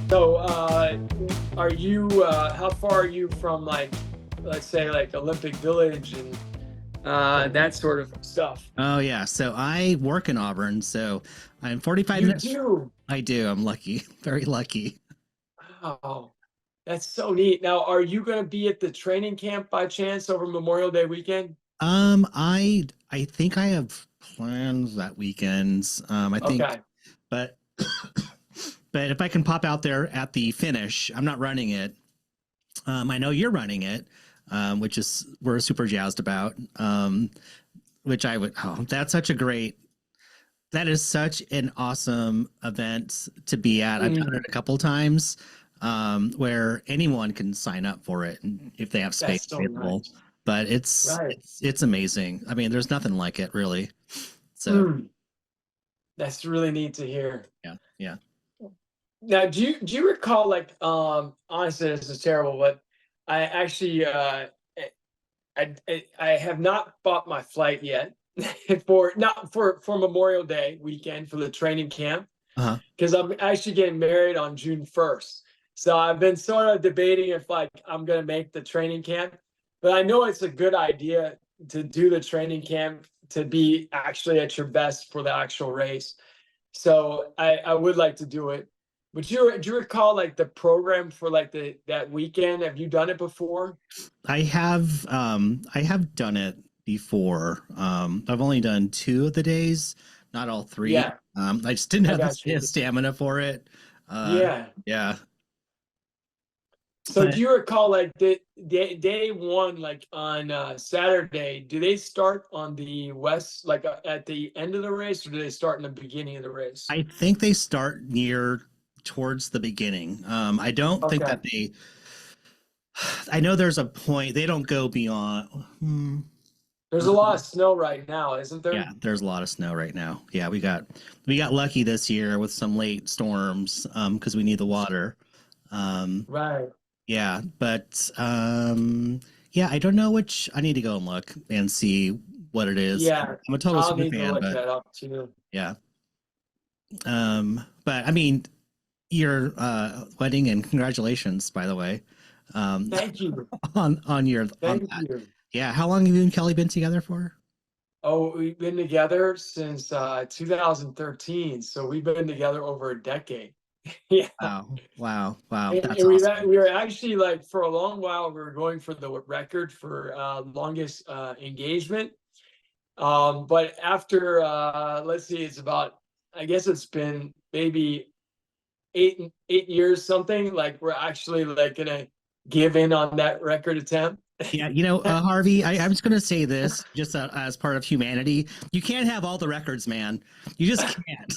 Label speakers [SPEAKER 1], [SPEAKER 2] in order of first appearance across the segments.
[SPEAKER 1] So, are you, how far are you from like, let's say like Olympic Village and that sort of stuff?
[SPEAKER 2] Oh yeah, so I work in Auburn, so I'm 45
[SPEAKER 1] You
[SPEAKER 2] minutes.
[SPEAKER 1] do.
[SPEAKER 2] I do. I'm lucky, very lucky.
[SPEAKER 1] Wow, that's so neat. Now, are you going to be at the training camp by chance over Memorial Day weekend?
[SPEAKER 2] I think I have plans that weekends. I think,
[SPEAKER 1] Okay.
[SPEAKER 2] but but if I can pop out there at the finish, I'm not running it. I know you're running it, which is we're super jazzed about. Which I would. Oh, that's such a great. That is such an awesome event to be at. I've done it
[SPEAKER 1] Mm,
[SPEAKER 2] a couple times, where anyone can sign up for it if they have space
[SPEAKER 1] that's so
[SPEAKER 2] available.
[SPEAKER 1] nice.
[SPEAKER 2] But it's
[SPEAKER 1] Right.
[SPEAKER 2] it's it's amazing. I mean, there's nothing like it really. So
[SPEAKER 1] Mm, that's really neat to hear.
[SPEAKER 2] yeah, yeah.
[SPEAKER 1] Now, do you recall like honestly this is terrible, but I actually I have not bought my flight yet for not for Memorial Day weekend for the training camp
[SPEAKER 2] Uh-huh.
[SPEAKER 1] because I'm actually getting married on June 1st. So I've been sort of debating if like I'm gonna make the training camp, but I know it's a good idea to do the training camp to be actually at your best for the actual race. So I would like to do it. But do you recall like the program for like the that weekend? Have you done it before?
[SPEAKER 2] I have done it before. I've only done two of the days, not all three.
[SPEAKER 1] Yeah,
[SPEAKER 2] I just didn't
[SPEAKER 1] I
[SPEAKER 2] have the
[SPEAKER 1] got you.
[SPEAKER 2] stamina for it. Uh,
[SPEAKER 1] Yeah.
[SPEAKER 2] yeah,
[SPEAKER 1] So
[SPEAKER 2] but
[SPEAKER 1] do you recall like the day one, like on Saturday, do they start on the west, like at the end of the race, or do they start in the beginning of the race?
[SPEAKER 2] I think they start near towards the beginning. I don't think
[SPEAKER 1] Okay.
[SPEAKER 2] that they. I know there's a point they don't go beyond.
[SPEAKER 1] There's a lot of snow right now, isn't
[SPEAKER 2] Yeah,
[SPEAKER 1] there?
[SPEAKER 2] there's a lot of snow right now. Yeah, we got lucky this year with some late storms because we need the water. Um,
[SPEAKER 1] Right.
[SPEAKER 2] yeah, but yeah, I don't know which. I need to go and look and see what it is.
[SPEAKER 1] Yeah.
[SPEAKER 2] I'm a total
[SPEAKER 1] I'll
[SPEAKER 2] super
[SPEAKER 1] need to
[SPEAKER 2] fan,
[SPEAKER 1] look
[SPEAKER 2] but
[SPEAKER 1] that up too.
[SPEAKER 2] yeah. But I mean, your wedding and congratulations, by the way, um,
[SPEAKER 1] Thank you.
[SPEAKER 2] on
[SPEAKER 1] Thank
[SPEAKER 2] that.
[SPEAKER 1] you.
[SPEAKER 2] Yeah, how long have you and Kelly been together for?
[SPEAKER 1] Oh, we've been together since 2013, so we've been together over a decade. Yeah.
[SPEAKER 2] Wow, wow, wow, that's
[SPEAKER 1] And
[SPEAKER 2] awesome.
[SPEAKER 1] we were actually like for a long while we were going for the record for longest engagement. But after let's see, it's about I guess it's been maybe 8 years something. Like we're actually like gonna give in on that record attempt.
[SPEAKER 2] Yeah, Harvey, I'm just gonna say this just as part of humanity. You can't have all the records, man. You just can't.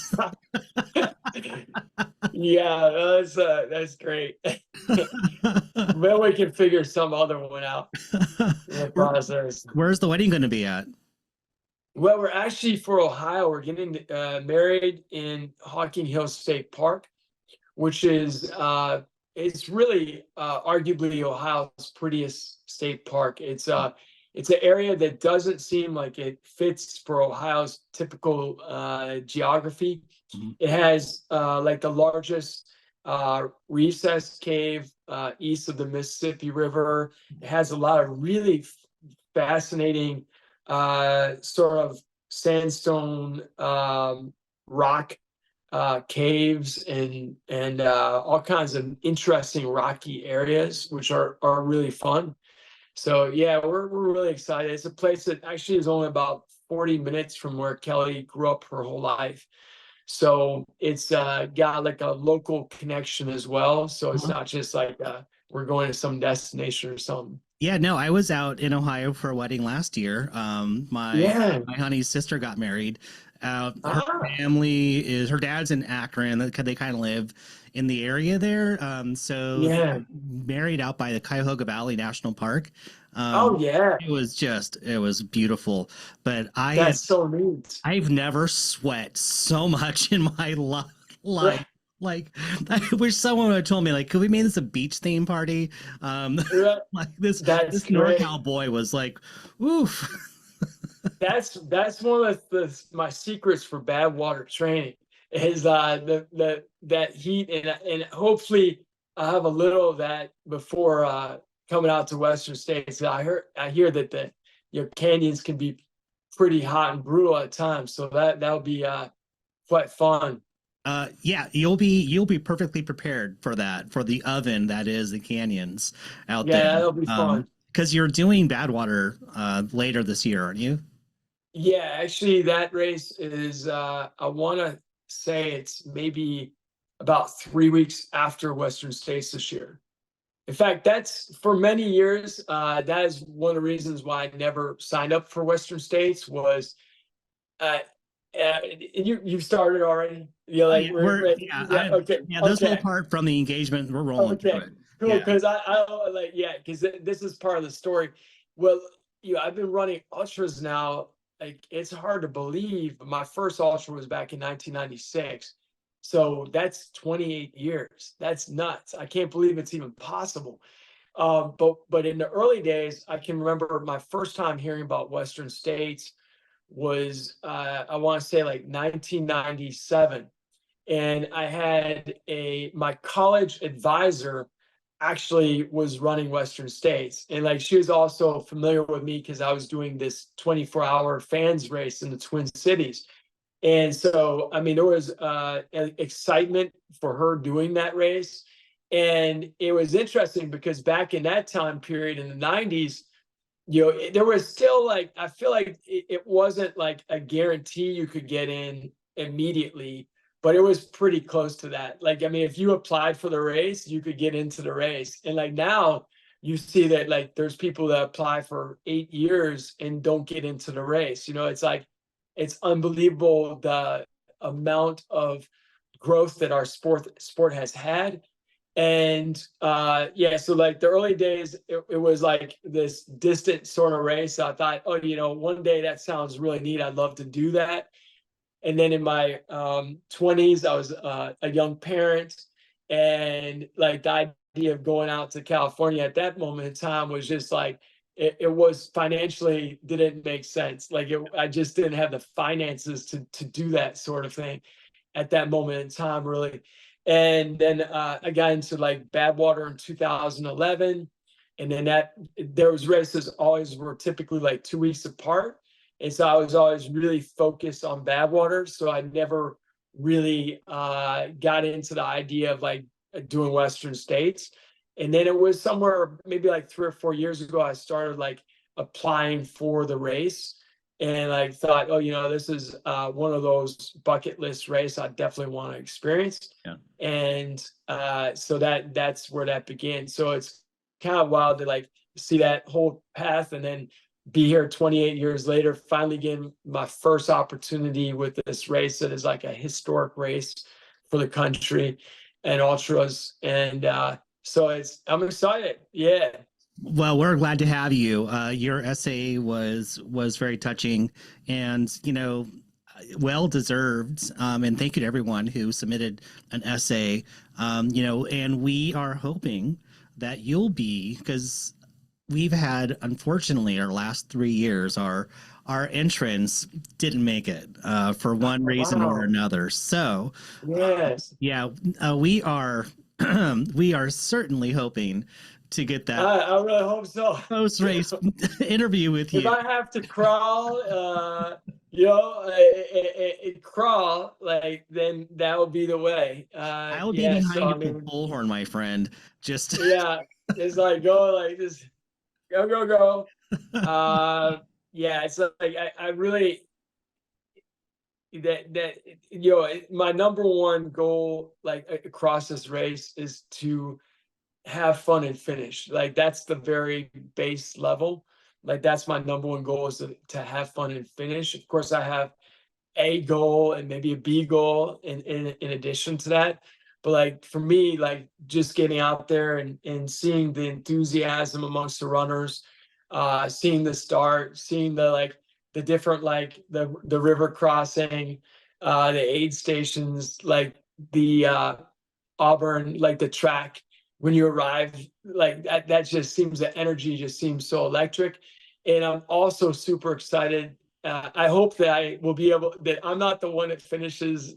[SPEAKER 1] Yeah, that's great. Then we can figure some other one out in the
[SPEAKER 2] Where,
[SPEAKER 1] process.
[SPEAKER 2] where's the wedding going to be at?
[SPEAKER 1] Well, we're actually for Ohio. We're getting married in Hocking Hills State Park, which is it's really arguably Ohio's prettiest state park. It's an area that doesn't seem like it fits for Ohio's typical geography.
[SPEAKER 2] Mhm.
[SPEAKER 1] It has like the largest recessed cave east of the Mississippi River. It has a lot of really fascinating sort of sandstone rock caves and all kinds of interesting rocky areas, which are really fun. So yeah, we're really excited. It's a place that actually is only about 40 minutes from where Kelly grew up her whole life. So it's got like a local connection as well. So it's
[SPEAKER 2] Uh-huh.
[SPEAKER 1] not just like we're going to some destination or something.
[SPEAKER 2] Yeah, no, I was out in Ohio for a wedding last year.
[SPEAKER 1] Yeah.
[SPEAKER 2] My honey's sister got married. Her
[SPEAKER 1] Ah,
[SPEAKER 2] family is her dad's in Akron. They kind of live in the area there. So they
[SPEAKER 1] yeah.
[SPEAKER 2] got married out by the Cuyahoga Valley National Park.
[SPEAKER 1] Oh,
[SPEAKER 2] Um,
[SPEAKER 1] yeah.
[SPEAKER 2] it was beautiful. But
[SPEAKER 1] That's so neat.
[SPEAKER 2] I've never sweat so much in my life. Like, I wish someone would have told me, like, could we make this a beach theme party?
[SPEAKER 1] Yeah,
[SPEAKER 2] Like
[SPEAKER 1] that's
[SPEAKER 2] this
[SPEAKER 1] great.
[SPEAKER 2] NorCal boy was like, oof.
[SPEAKER 1] That's one of my secrets for bad water training. is that heat, and hopefully I'll have a little of that before coming out to Western States. I hear that the canyons can be pretty hot and brutal at times, so that'll be quite fun.
[SPEAKER 2] Yeah, you'll be perfectly prepared for that, for the oven that is the canyons out
[SPEAKER 1] Yeah,
[SPEAKER 2] there.
[SPEAKER 1] that'll be fun.
[SPEAKER 2] Because you're doing Badwater later this year, aren't you?
[SPEAKER 1] Yeah, actually, that race is, I want to say it's maybe about 3 weeks after Western States this year. In fact, that's for many years. That is one of the reasons why I never signed up for Western States was, uh, you started already. You're
[SPEAKER 2] Oh
[SPEAKER 1] like,
[SPEAKER 2] yeah, we're
[SPEAKER 1] yeah, okay,
[SPEAKER 2] yeah. This whole
[SPEAKER 1] okay.
[SPEAKER 2] part from the engagement, we're rolling through
[SPEAKER 1] Okay,
[SPEAKER 2] it.
[SPEAKER 1] cool.
[SPEAKER 2] Yeah.
[SPEAKER 1] Because I like, yeah, because this is part of the story. Well, I've been running ultras now. Like, it's hard to believe. But my first ultra was back in 1996, so that's 28 years. That's nuts. I can't believe it's even possible. But in the early days, I can remember my first time hearing about Western States was I want to say like 1997, and I had my college advisor actually was running Western States, and like she was also familiar with me because I was doing this 24-hour fans race in the Twin Cities. And so, I mean, there was excitement for her doing that race. And it was interesting because back in that time period in the 90s, there was still like, I feel like it wasn't like a guarantee you could get in immediately, but it was pretty close to that. Like, I mean, if you applied for the race, you could get into the race. And like now you see that like there's people that apply for 8 years and don't get into the race. It's like, it's unbelievable the amount of growth that our sport has had. And yeah, so like the early days, it was like this distant sort of race. I thought, oh, one day that sounds really neat. I'd love to do that. And then in my 20s, I was a young parent, and like the idea of going out to California at that moment in time was just like, it was financially didn't make sense. Like I just didn't have the finances to do that sort of thing at that moment in time, really. And then I got into like Badwater in 2011, and then there was races always were typically like 2 weeks apart, and so I was always really focused on Badwater, so I never really got into the idea of like doing Western States. And then it was somewhere maybe like 3 or 4 years ago, I started like applying for the race, and I thought, oh, this is one of those bucket list race I definitely want to experience.
[SPEAKER 2] Yeah.
[SPEAKER 1] And so that's where that began. So it's kind of wild to like see that whole path, and then be here 28 years later, finally getting my first opportunity with this race that is like a historic race for the country and ultras. And so I'm excited. Yeah.
[SPEAKER 2] Well, we're glad to have you. Your essay was very touching, and well deserved. And thank you to everyone who submitted an essay. And we are hoping that you'll be, because we've had, unfortunately, our last 3 years, our entrants didn't make it for one reason or another. So
[SPEAKER 1] Yes.
[SPEAKER 2] yeah, we are we are certainly hoping to get that
[SPEAKER 1] I really hope so.
[SPEAKER 2] post race interview with
[SPEAKER 1] If
[SPEAKER 2] you.
[SPEAKER 1] I have to crawl, crawl, like, then that will be the way.
[SPEAKER 2] I will be
[SPEAKER 1] Yeah. So
[SPEAKER 2] behind
[SPEAKER 1] I
[SPEAKER 2] you with
[SPEAKER 1] mean,
[SPEAKER 2] bullhorn, my friend. Just
[SPEAKER 1] yeah, it's like go, like just go, go, go. Yeah, it's like I really that my number one goal, like across this race, is to have fun and finish. Like that's the very base level. Like that's my number one goal, is to have fun and finish. Of course, I have a goal and maybe a B goal in addition to that. But like for me, like just getting out there and seeing the enthusiasm amongst the runners, seeing the start, seeing the different, like the river crossing, the aid stations, like the Auburn, like the track when you arrive, like that just seems, the energy just seems so electric. And I'm also super excited I hope that I will be able, that I'm not the one that finishes,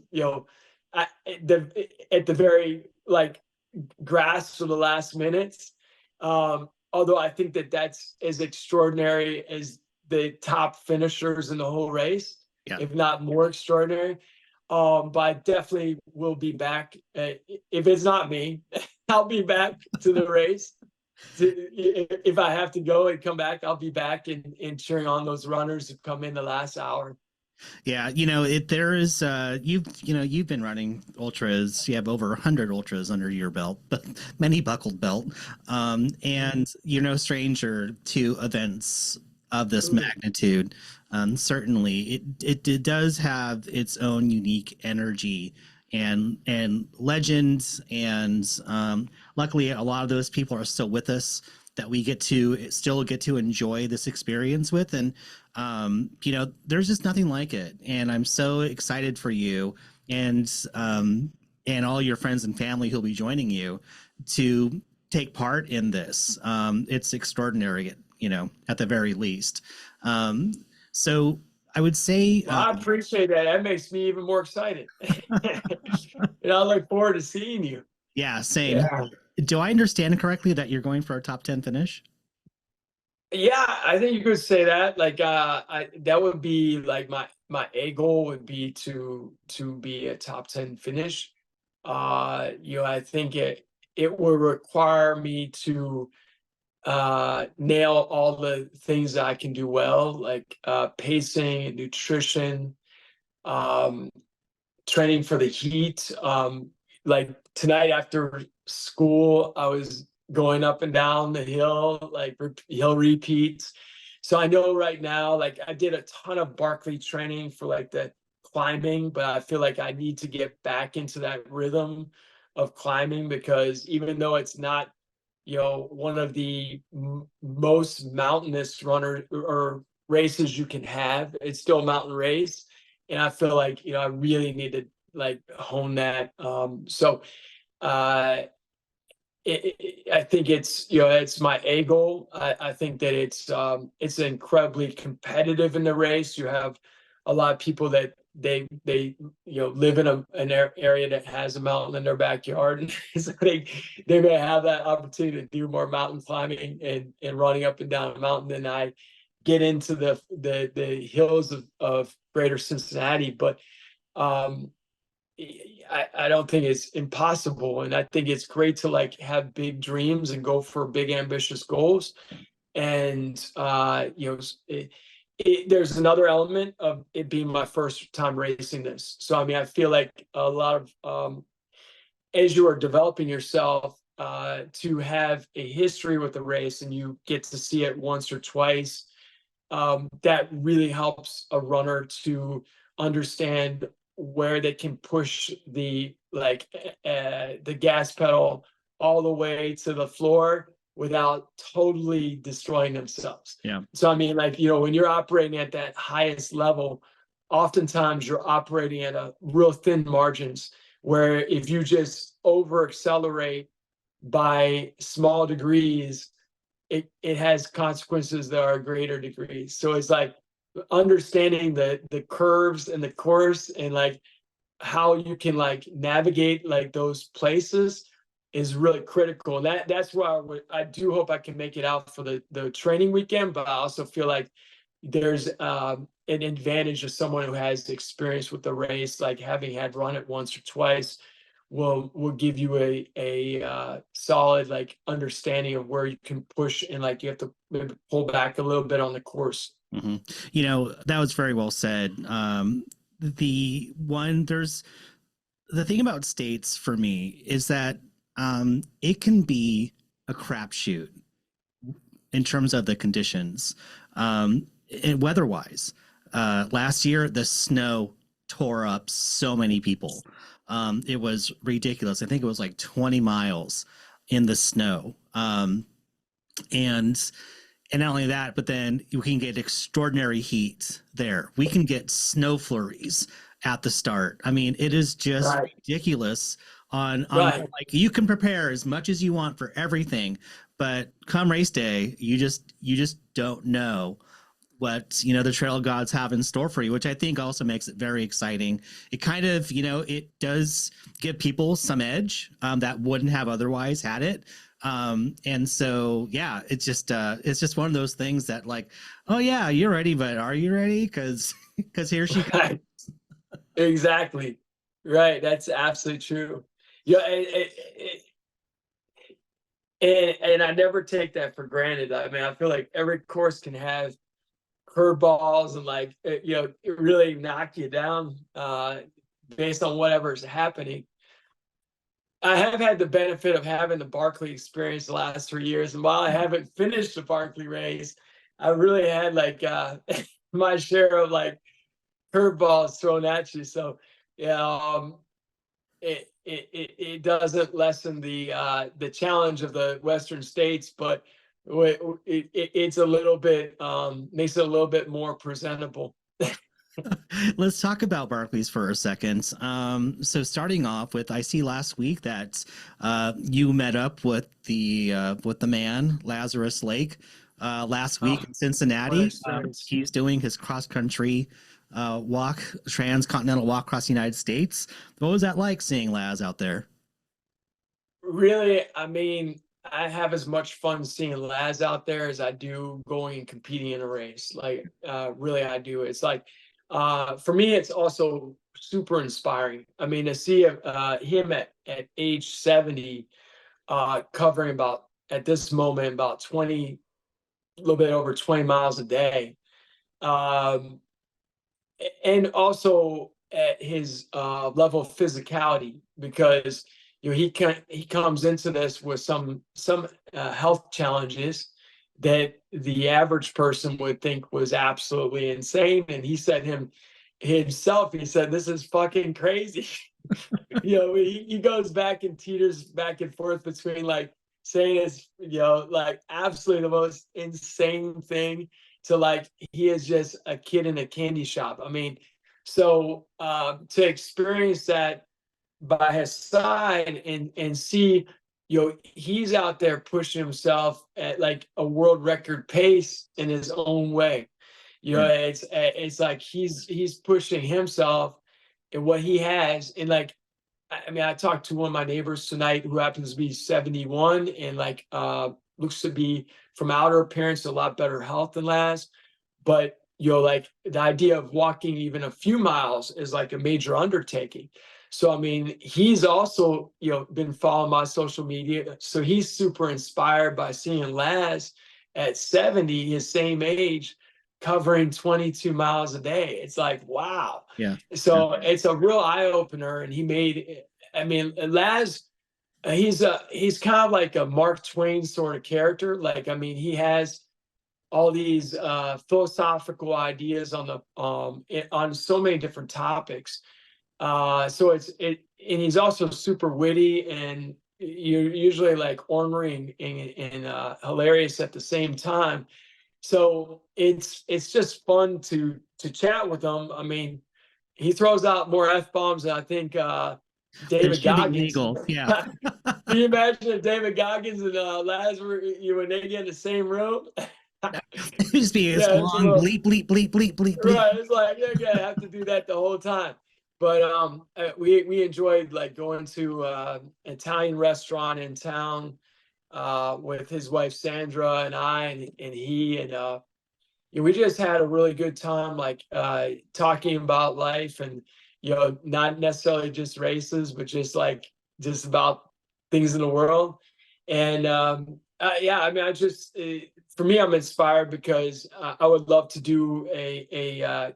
[SPEAKER 1] at the very like grasp of the last minutes. Although I think that that's as extraordinary as the top finishers in the whole race,
[SPEAKER 2] Yeah.
[SPEAKER 1] if not more extraordinary. But I definitely will be back. If it's not me, I'll be back to the race. If I have to go and come back, I'll be back and cheering on those runners who come in the last hour.
[SPEAKER 2] Yeah, there is you've been running ultras. You have over 100 ultras under your belt, but many buckled belt. And you're no stranger to events of this magnitude. Certainly it does have its own unique energy and legends, and luckily a lot of those people are still with us that we still get to enjoy this experience with. And there's just nothing like it, and I'm so excited for you and all your friends and family who'll be joining you to take part in this. It's extraordinary, at the very least. So I would say,
[SPEAKER 1] Well, I appreciate that. That makes me even more excited. And I look forward to seeing you.
[SPEAKER 2] yeah, same.
[SPEAKER 1] Yeah.
[SPEAKER 2] Do I understand correctly that you're going for a top 10 finish?
[SPEAKER 1] Yeah, I think you could say that. Like, that would be like my A goal would be to be a top 10 finish. I think it would require me to nail all the things that I can do well, like pacing and nutrition, um, training for the heat. Like tonight after school, I was going up and down the hill, like hill repeats. So I know right now, like I did a ton of Barkley training for like the climbing, but I feel like I need to get back into that rhythm of climbing, because even though it's not, one of the most mountainous runner or races you can have, it's still a mountain race. And I feel like, I really need to like hone that. So I think it's my A goal. I think that it's incredibly competitive in the race. You have a lot of people that they live in an area that has a mountain in their backyard, and so they may have that opportunity to do more mountain climbing and running up and down a mountain than I get into the hills of greater Cincinnati. But I don't think it's impossible, and I think it's great to like have big dreams and go for big ambitious goals. And there's another element of it being my first time racing this. So I mean, I feel like a lot of as you are developing yourself to have a history with the race and you get to see it once or twice, that really helps a runner to understand where they can push the gas pedal all the way to the floor without totally destroying themselves.
[SPEAKER 2] Yeah.
[SPEAKER 1] So I mean, like, when you're operating at that highest level, oftentimes you're operating at a real thin margins, where if you just over accelerate by small degrees, it has consequences that are greater degrees. So it's like understanding the curves and the course, and like how you can like navigate like those places is really critical. And that's why I do hope I can make it out for the training weekend. But I also feel like there's an advantage of someone who has experience with the race, like having had run it once or twice will give you a solid like understanding of where you can push, and like you have to maybe pull back a little bit on the course.
[SPEAKER 2] That was very well said. The thing about states for me is that it can be a crapshoot in terms of the conditions, and weather-wise. Last year, the snow tore up so many people. It was ridiculous. I think it was like 20 miles in the snow. And not only that, but then you can get extraordinary heat there. We can get snow flurries at the start. I mean, it is just ridiculous on like, you can prepare as much as you want for everything, but come race day, you just don't know what the trail gods have in store for you, which I think also makes it very exciting. It kind of it does give people some edge that wouldn't have otherwise had it. And so yeah, it's just one of those things that like, oh yeah, you're ready, but are you ready? Because here she comes.
[SPEAKER 1] Right. Exactly. Right. That's absolutely true. Yeah. And I never take that for granted. I mean, I feel like every course can have curveballs and like, it really knock you down based on whatever's happening. I have had the benefit of having the Barkley experience the last 3 years. And while I haven't finished the Barkley race, I really had like my share of like curveballs thrown at you. So yeah, it doesn't lessen the challenge of the Western states, but it's a little bit makes it a little bit more presentable.
[SPEAKER 2] Let's talk about Barclays for a second. So starting off with, I see last week that you met up with the man Lazarus Lake last week in Cincinnati. He's doing his cross country walk, transcontinental walk across the United States. What was that like seeing Laz out there?
[SPEAKER 1] Really, I mean, I have as much fun seeing Laz out there as I do going and competing in a race. Like, really, I do. It's like, for me, it's also super inspiring. I mean, to see him at age 70, covering about, at this moment, about 20, a little bit over 20 miles a day. And also at his level of physicality, because he comes into this with some health challenges that the average person would think was absolutely insane, and he said himself, he said, this is fucking crazy. He goes back and teeters back and forth between like saying it's like absolutely the most insane thing to like he is just a kid in a candy shop. I mean, so to experience that by his side and see, he's out there pushing himself at like a world record pace in his own way. It's like he's pushing himself and what he has. And like, I mean, I talked to one of my neighbors tonight who happens to be 71 and like looks to be from outer appearance a lot better health than Laz. But like the idea of walking even a few miles is like a major undertaking. So I mean, he's also been following my social media, so he's super inspired by seeing Laz at 70, his same age, covering 22 miles a day. It's like, wow.
[SPEAKER 2] Yeah.
[SPEAKER 1] So it's a real eye opener, and I mean, Laz, he's kind of like a Mark Twain sort of character. Like, I mean, he has all these philosophical ideas on so many different topics. So and he's also super witty, and you're usually like ornery and hilarious at the same time. So it's just fun to chat with him. I mean, he throws out more F-bombs than I think David Goggins.
[SPEAKER 2] Yeah.
[SPEAKER 1] Can you imagine if David Goggins and Laz when they get in the same room?
[SPEAKER 2] It'd just be this long bleep, bleep, bleep, bleep, bleep, bleep.
[SPEAKER 1] Right. It's like you're gonna have to do that the whole time. But we enjoyed like going to an Italian restaurant in town with his wife Sandra and I and he and we just had a really good time, like talking about life and not necessarily just races, but just about things in the world. And yeah, I mean, for me, I'm inspired because I would love to do a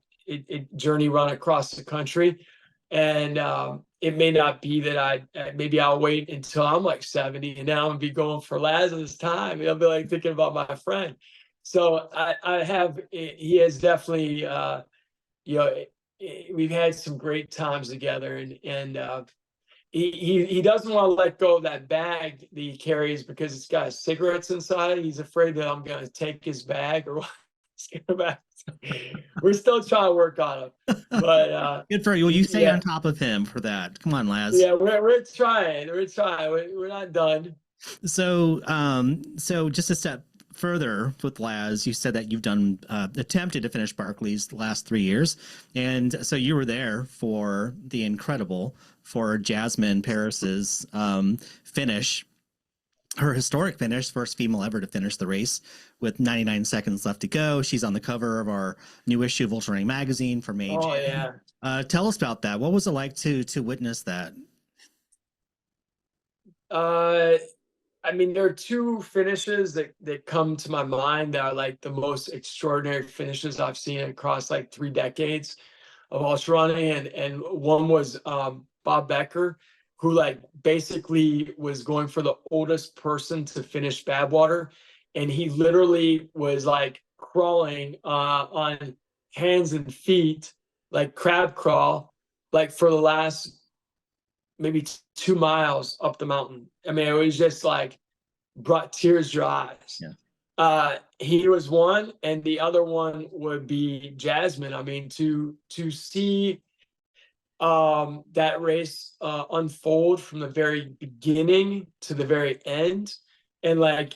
[SPEAKER 1] journey run across the country, and it may not be that maybe I'll wait until I'm like 70 and now I'm gonna be going for Lazarus time. I'll be like thinking about my friend. So he has definitely we've had some great times together, and he doesn't want to let go of that bag that he carries because it's got cigarettes inside. He's afraid that I'm going to take his bag or we're still trying to work on him. But
[SPEAKER 2] good for you. Well, you stay on top of him for that. Come on, Laz.
[SPEAKER 1] Yeah, we're trying. We're not done.
[SPEAKER 2] So just a step further with Laz, you said that you've done attempted to finish Barclays the last 3 years, and so you were there for the incredible for Jasmine Paris's finish, her historic finish, first female ever to finish the race with 99 seconds left to go. She's on the cover of our new issue of UltraRunning magazine for May.
[SPEAKER 1] Oh,
[SPEAKER 2] June.
[SPEAKER 1] yeah.
[SPEAKER 2] Tell us about that. What was it like to witness that?
[SPEAKER 1] I mean, there are two finishes that come to my mind that are like the most extraordinary finishes I've seen across like 3 decades of ultra running. And one was Bob Becker, who like basically was going for the oldest person to finish Badwater. And he literally was like crawling on hands and feet, like crab crawl, like for the last maybe 2 miles up the mountain. I mean, it was just like brought tears to your eyes.
[SPEAKER 2] Yeah.
[SPEAKER 1] He was one, and the other one would be Jasmine. I mean, to see that race unfold from the very beginning to the very end. And like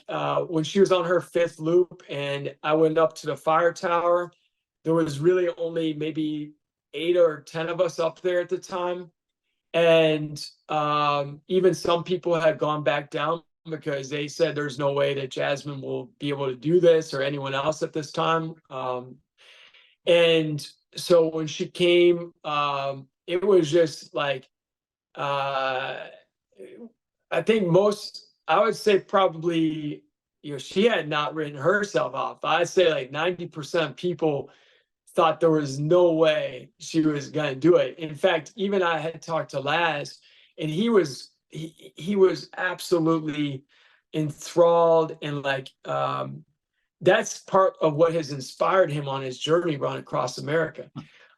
[SPEAKER 1] when she was on her 5th loop and I went up to the fire tower, there was really only maybe 8 or 10 of us up there at the time. And even some people had gone back down because they said there's no way that Jasmine will be able to do this or anyone else at this time. And so when she came, it was just like, I think I would say probably, she had not written herself off. I'd say like 90% of people thought there was no way she was going to do it. In fact, even I had talked to Laz, and he was absolutely enthralled, and like that's part of what has inspired him on his journey run across America,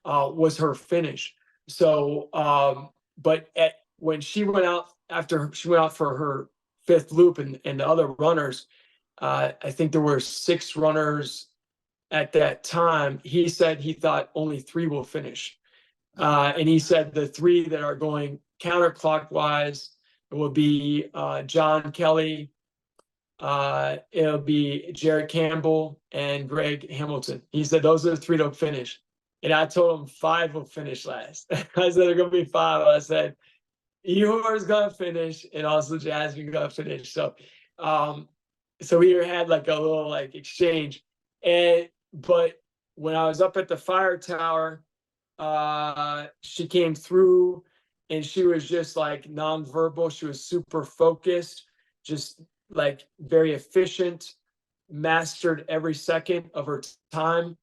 [SPEAKER 1] was her finish. So but when she went out, after she went out for her 5th loop, and the other runners, I think there were 6 runners at that time. He said he thought only 3 will finish. And he said the 3 that are going counterclockwise will be John Kelly, it'll be Jared Campbell, and Greg Hamilton. He said those are the 3 that'll finish. And I told him 5 will finish last. I said they're going to be 5. I said Ehor is going to finish, and also Jasmine going to finish. So so we had like a little like exchange. But when I was up at the fire tower, she came through, and she was just like nonverbal. She was super focused, just like very efficient, mastered every second of her time.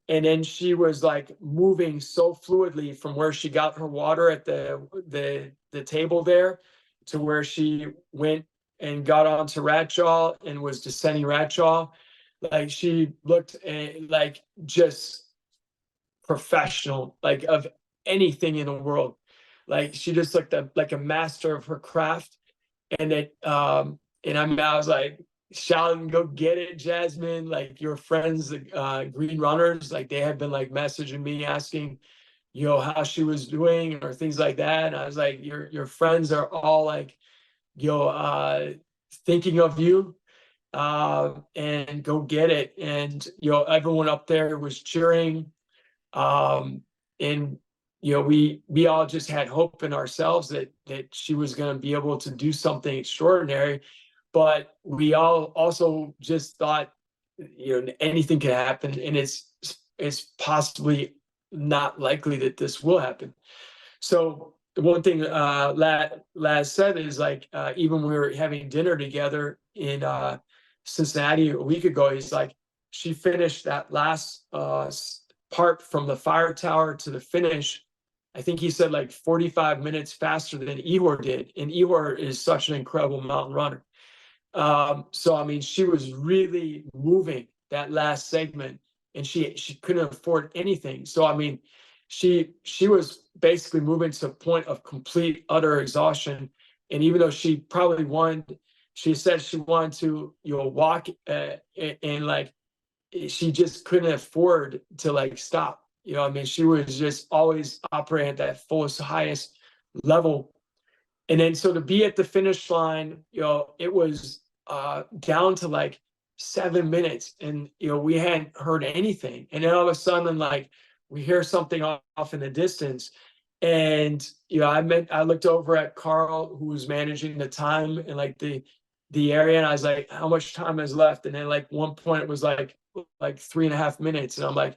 [SPEAKER 1] And then she was like moving so fluidly from where she got her water at the table there to where she went and got onto Ratjaw and was descending Ratjaw. Like she looked like just professional, like of anything in the world. Like she just looked like a master of her craft. And and I was like shouting, "Go get it, Jasmine!" Like your friends, the Green Runners, like they had been like messaging me asking, how she was doing or things like that. And I was like, your friends are all like, thinking of you. And go get it. And everyone up there was cheering, and we all just had hope in ourselves that she was going to be able to do something extraordinary. But we all also just thought anything could happen, and it's possibly not likely that this will happen. So the one thing Laz said is like, even when we were having dinner together in Cincinnati a week ago, he's like, she finished that last part from the fire tower to the finish. I think he said like 45 minutes faster than Ehor did. And Ehor is such an incredible mountain runner. So, I mean, she was really moving that last segment, and she couldn't afford anything. So, I mean, she was basically moving to a point of complete, utter exhaustion. And even though she probably wanted, she said she wanted to, walk, and like, she just couldn't afford to like stop. I mean, she was just always operating at that fullest, highest level. And then so to be at the finish line, it was down to like 7 minutes, and we hadn't heard anything. And then all of a sudden, like, we hear something off in the distance, and I looked over at Carl, who was managing the time and like the area, and I was like, how much time is left? And then like one point it was like 3.5 minutes, and I'm like,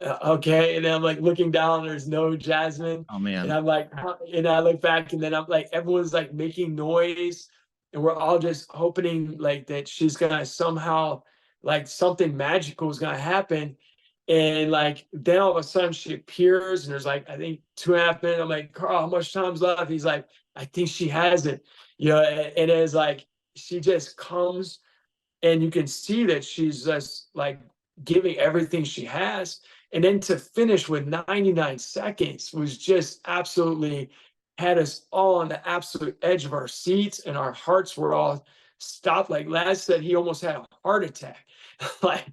[SPEAKER 1] okay. And then I'm like looking down, there's no Jasmine.
[SPEAKER 2] Oh
[SPEAKER 1] And
[SPEAKER 2] man.
[SPEAKER 1] I'm like, huh, and I look back, and then I'm like, everyone's like making noise, and we're all just hoping like that she's gonna somehow, like, something magical is gonna happen. And like then all of a sudden she appears, and there's like, I think 2.5 minutes. I'm like, Carl, how much time's left? He's like, I think she has it. And it's like she just comes, and you can see that she's just like giving everything she has. And then to finish with 99 seconds was just absolutely, had us all on the absolute edge of our seats, and our hearts were all stopped. Like Laz said, he almost had a heart attack. Like,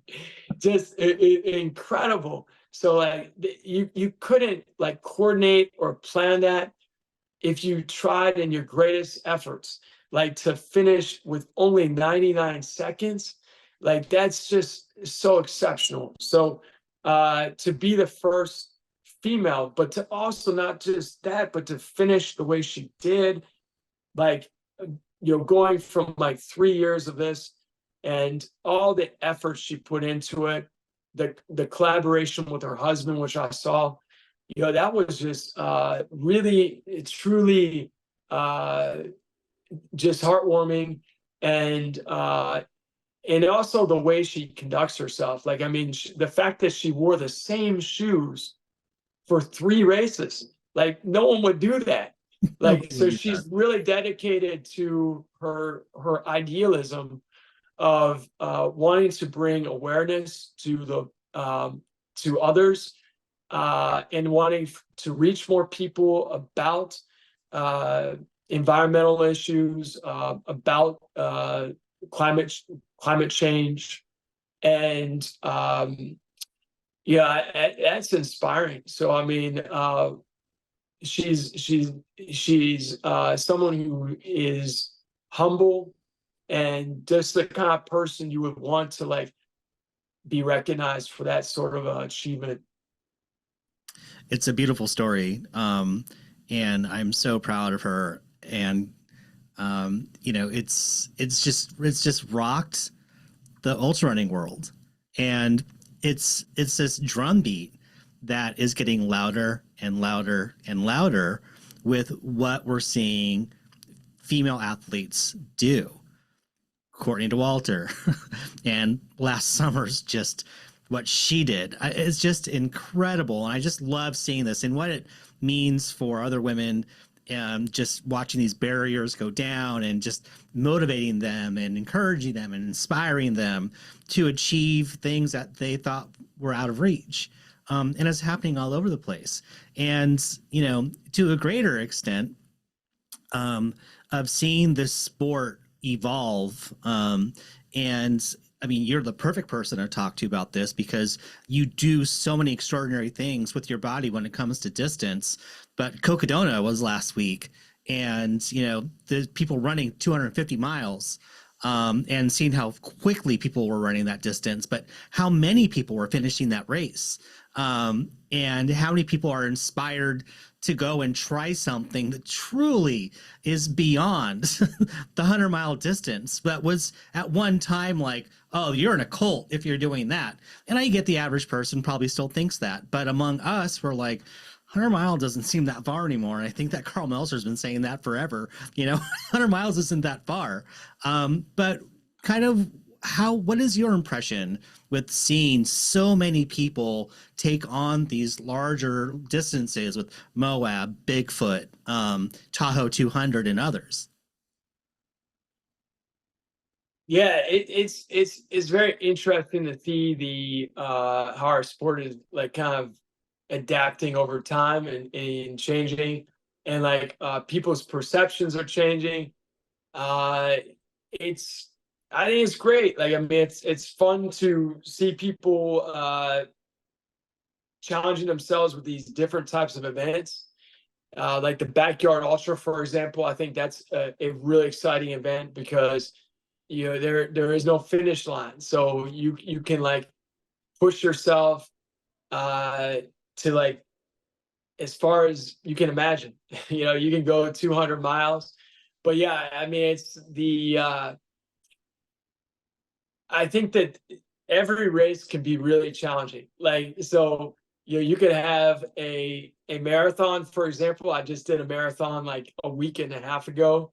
[SPEAKER 1] just incredible. So like you couldn't like coordinate or plan that if you tried in your greatest efforts. Like, to finish with only 99 seconds, like that's just so exceptional. So to be the first female, but to also not just that, but to finish the way she did, like, going from like 3 years of this and all the effort she put into it, the collaboration with her husband, which I saw, that was just really, truly just heartwarming. And also the way she conducts herself. Like, I mean, the fact that she wore the same shoes for 3 races, like no one would do that. Like, so she's really dedicated to her idealism of wanting to bring awareness to to others, and wanting to reach more people about environmental issues, about climate change. And yeah, that's inspiring. So I mean, she's someone who is humble, and just the kind of person you would want to like be recognized for that sort of achievement.
[SPEAKER 2] It's a beautiful story. And I'm so proud of her. And it's just rocked the ultra running world. And it's this drumbeat that is getting louder and louder and louder with what we're seeing female athletes do. Courtney Dauwalter and last summer's just what she did. It's just incredible. And I just love seeing this and what it means for other women, just watching these barriers go down and just motivating them and encouraging them and inspiring them to achieve things that they thought were out of reach. And it's happening all over the place. And, to a greater extent, of seeing this sport evolve. And I mean, you're the perfect person to talk to about this because you do so many extraordinary things with your body when it comes to distance. But Cocodona was last week, and the people running 250 miles, and seeing how quickly people were running that distance, but how many people were finishing that race, and how many people are inspired to go and try something that truly is beyond the 100-mile distance, but was at one time like, oh, you're in a cult if you're doing that. And I get the average person probably still thinks that, but among us, we're like, 100 mile doesn't seem that far anymore. And I think that Carl Melzer's been saying that forever. 100 miles isn't that far. But kind of what is your impression with seeing so many people take on these larger distances with Moab, Bigfoot, Tahoe 200, and others?
[SPEAKER 1] Yeah, it's very interesting to see the how our sport is like kind of adapting over time and changing, and like people's perceptions are changing. It's I think it's great. Like, I mean, it's fun to see people challenging themselves with these different types of events. Like the Backyard Ultra, for example. I think that's a really exciting event because there is no finish line. So you can like push yourself to like as far as you can imagine. You can go 200 miles. But yeah, I mean, it's the I think that every race can be really challenging. Like, so, you could have a marathon, for example. I just did a marathon like a week and a half ago,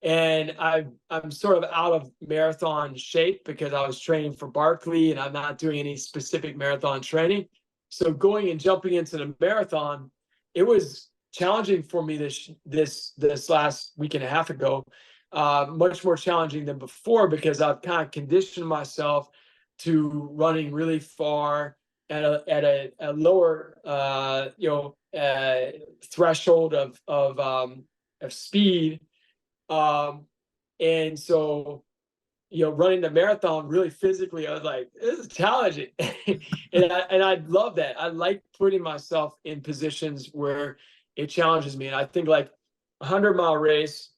[SPEAKER 1] and I'm sort of out of marathon shape because I was training for Barkley and I'm not doing any specific marathon training. So going and jumping into the marathon, it was challenging for me this last week and a half ago. Much more challenging than before because I've kind of conditioned myself to running really far at a lower threshold of speed. And so, running the marathon really physically, I was like, this is challenging. and I love that. I like putting myself in positions where it challenges me. And I think like 100-mile race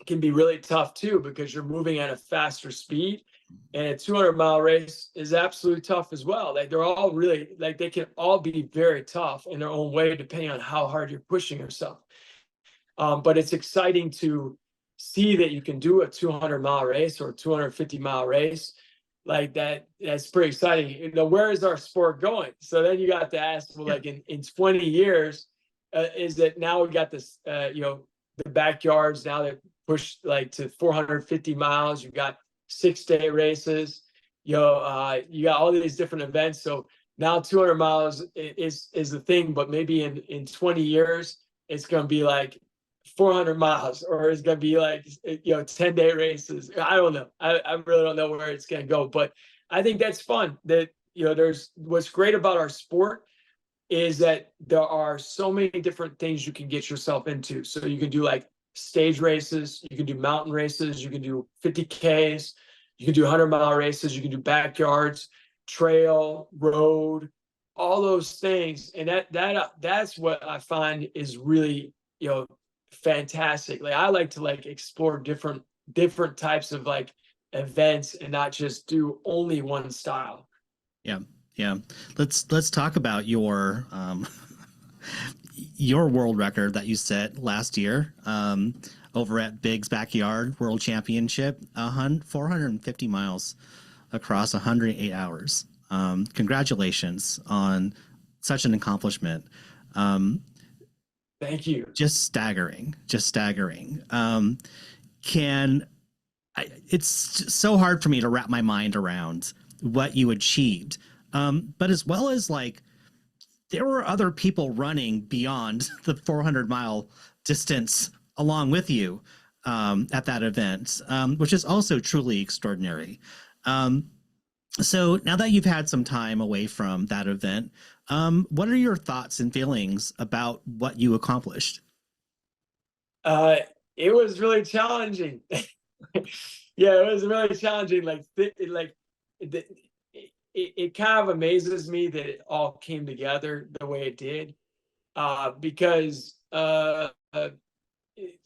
[SPEAKER 1] can be really tough too, because you're moving at a faster speed. And a 200-mile race is absolutely tough as well. Like they're all really, like they can all be very tough in their own way, depending on how hard you're pushing yourself. But it's exciting to see that you can do a 200-mile race or a 250-mile race like that. That's pretty exciting. Where is our sport going? So then you got to ask, well, like in 20 years, is that now we got this, the backyards now that push like to 450 miles. You've got 6-day races. You got all these different events. So now 200 miles is the thing, but maybe in 20 years, it's going to be like 400 miles, or it's going to be like 10-day races. I don't know. I really don't know where it's going to go, but I think that's fun. That there's what's great about our sport is that there are so many different things you can get yourself into. So you can do like stage races, you can do mountain races, you can do 50Ks, you can do 100-mile races, you can do backyards, trail, road, all those things. And that's what I find is really fantastic. Like I like to like explore different types of like events and not just do only one style.
[SPEAKER 2] Yeah. Let's talk about your your world record that you set last year over at Big's Backyard World Championship, 450 miles across 108 hours. Congratulations on such an accomplishment.
[SPEAKER 1] Thank you.
[SPEAKER 2] Just staggering. It's so hard for me to wrap my mind around what you achieved. But as well as like, there were other people running beyond the 400-mile distance along with you at that event, which is also truly extraordinary. So now that you've had some time away from that event, what are your thoughts and feelings about what you accomplished?
[SPEAKER 1] It was really challenging. Yeah, it was really challenging. It kind of amazes me that it all came together the way it did, because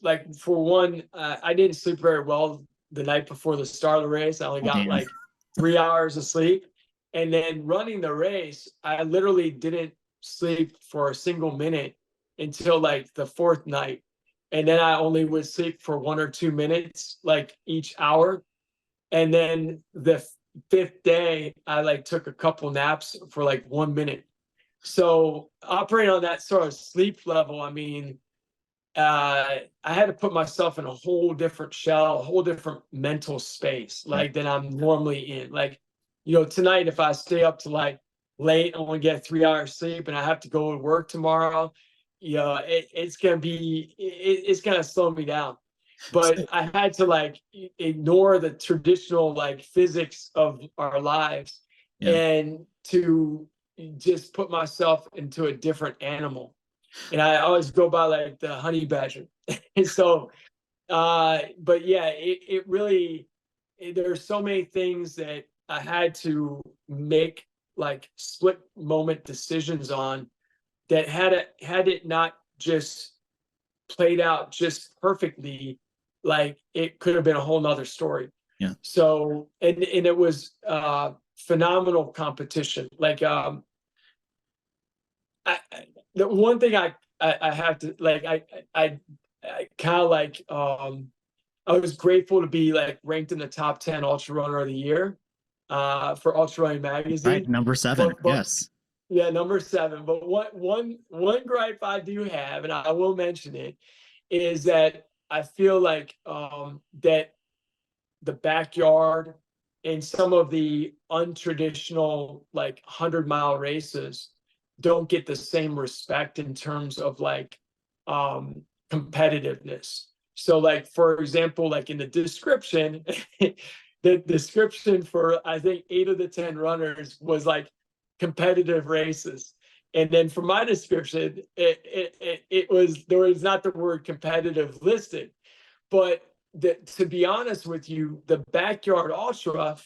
[SPEAKER 1] like for one, I didn't sleep very well the night before the start of the race. I only got like 3 hours of sleep, and then running the race, I literally didn't sleep for a single minute until like the fourth night, and then I only would sleep for 1 or 2 minutes like each hour, and then the fifth day I like took a couple naps for like 1 minute. So operating on that sort of sleep level, I mean, I had to put myself in a whole different shell, a whole different mental space like than I'm normally in. Like, tonight if I stay up to like late, I want to get 3 hours sleep and I have to go to work tomorrow, it's gonna slow me down. But I had to like ignore the traditional like physics of our lives and to just put myself into a different animal. And I always go by like the honey badger. And so, but yeah, it really, there's so many things that I had to make like split moment decisions on that had it not just played out just perfectly, like it could have been a whole nother story.
[SPEAKER 2] Yeah.
[SPEAKER 1] So, and it was phenomenal competition. Like, the one thing I have to like, I kind of like, I was grateful to be like ranked in the top 10 ultra runner of the year for Ultra Running
[SPEAKER 2] Right.
[SPEAKER 1] magazine.
[SPEAKER 2] Number 7.
[SPEAKER 1] But
[SPEAKER 2] Yes.
[SPEAKER 1] yeah, number 7. But one gripe I do have, and I will mention it, is that I feel like that the backyard and some of the untraditional like 100-mile races don't get the same respect in terms of like competitiveness. So like, for example, like in the description, the description for I think 8 of the 10 runners was like competitive races. And then for my description, it was, there was not the word competitive listed. But to be honest with you, the backyard ultra,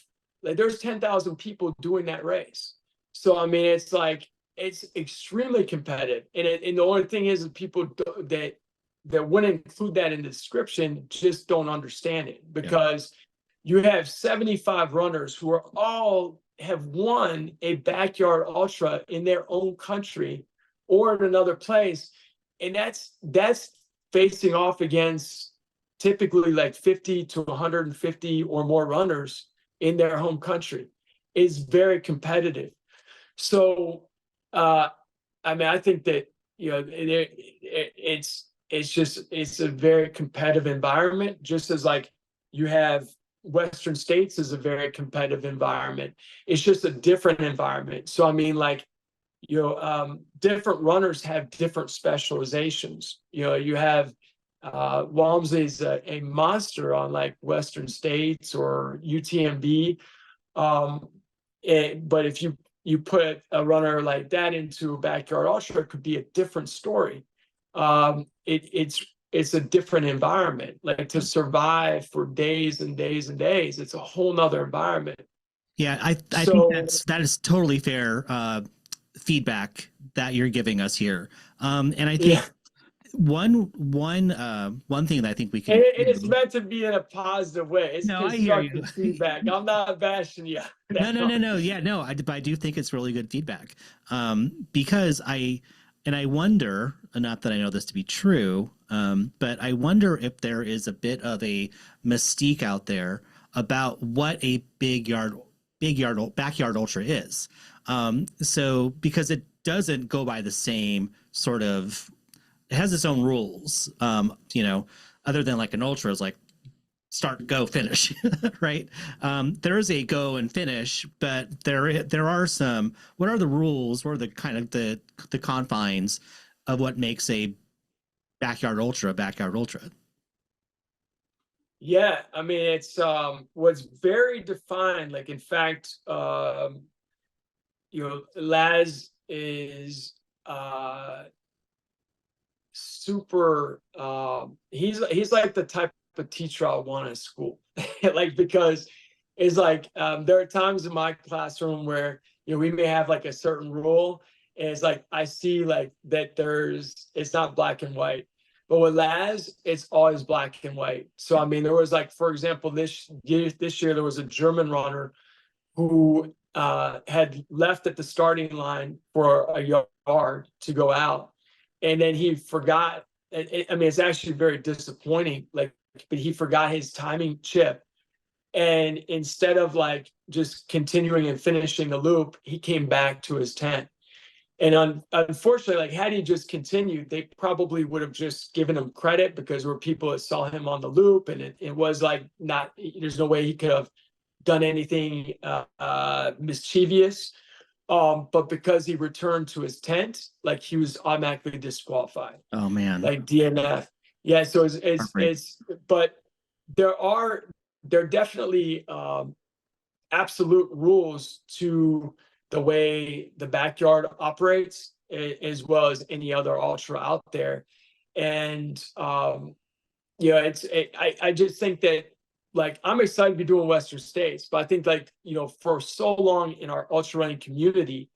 [SPEAKER 1] like there's 10,000 people doing that race. So I mean, it's like it's extremely competitive, and the only thing is that people that wouldn't include that in the description just don't understand it, because you have 75 runners who are all have won a backyard ultra in their own country or in another place, and that's facing off against typically like 50 to 150 or more runners in their home country. Is very competitive. So I mean, I think that, you know, it's a very competitive environment, just as like you have Western States is a very competitive environment. It's just a different environment. So I mean, like, you know, different runners have different specializations. You know, you have Walmsley's a monster on like Western States or UTMB. But if you put a runner like that into a backyard ultra, it could be a different story. It's a different environment. Like to survive for days and days and days, it's a whole nother environment.
[SPEAKER 2] Yeah, I think that is totally fair feedback that you're giving us here. And I think one thing that I think we can
[SPEAKER 1] it is meant to be in a positive way. It's
[SPEAKER 2] no, I hear you.
[SPEAKER 1] constructive feedback. I'm not bashing you.
[SPEAKER 2] No. Yeah, no, but I do think it's really good feedback. Because I wonder, not that I know this to be true, but I wonder if there is a bit of a mystique out there about what a backyard ultra is. So because it doesn't go by the same sort of, it has its own rules, you know, other than like an ultra is like start, go, finish, right? There is a go and finish, but there are some, what are the rules? What are the kind of the confines of what makes a backyard ultra?
[SPEAKER 1] Yeah, I mean, it's was very defined. Like, in fact, you know, Laz is super he's like the type of teacher I want in school. Like, because it's like there are times in my classroom where, you know, we may have like a certain rule, and it's like I see like that it's not black and white. But with Laz, it's always black and white. So I mean, there was like, for example, this year there was a German runner who had left at the starting line for a yard to go out, and then he forgot. I mean, it's actually very disappointing. Like, but he forgot his timing chip, and instead of like just continuing and finishing the loop, he came back to his tent. And unfortunately, like, had he just continued, they probably would have just given him credit, because there were people that saw him on the loop, and it was like, not, there's no way he could have done anything mischievous. But because he returned to his tent, like, he was automatically disqualified.
[SPEAKER 2] Oh man,
[SPEAKER 1] Like DNF. Yeah, so but there are definitely absolute rules to the way the backyard operates, as well as any other ultra out there. And yeah, I just think that, like, I'm excited to be doing Western States, but I think, like, you know, for so long in our ultra running community,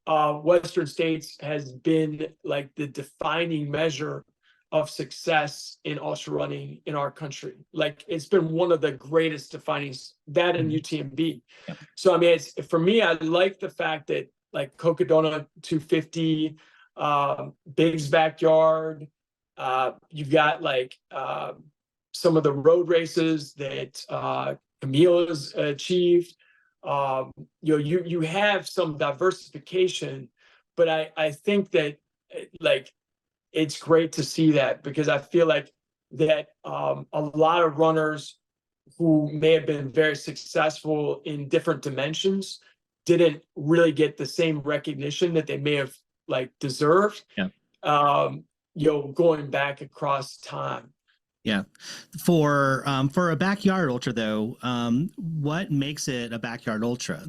[SPEAKER 1] Western States has been like the defining measure of success in ultra running in our country. Like it's been one of the greatest defining, that and UTMB.
[SPEAKER 2] Yep.
[SPEAKER 1] So I mean, it's, for me, I like the fact that like Cocodona 250, Big's Backyard, you've got like some of the road races that Camille has achieved. You know, you have some diversification, but I think that like it's great to see that, because I feel like that a lot of runners who may have been very successful in different dimensions didn't really get the same recognition that they may have like deserved.
[SPEAKER 2] Yeah.
[SPEAKER 1] You know, going back across time.
[SPEAKER 2] Yeah. For a backyard ultra though, what makes it a backyard ultra?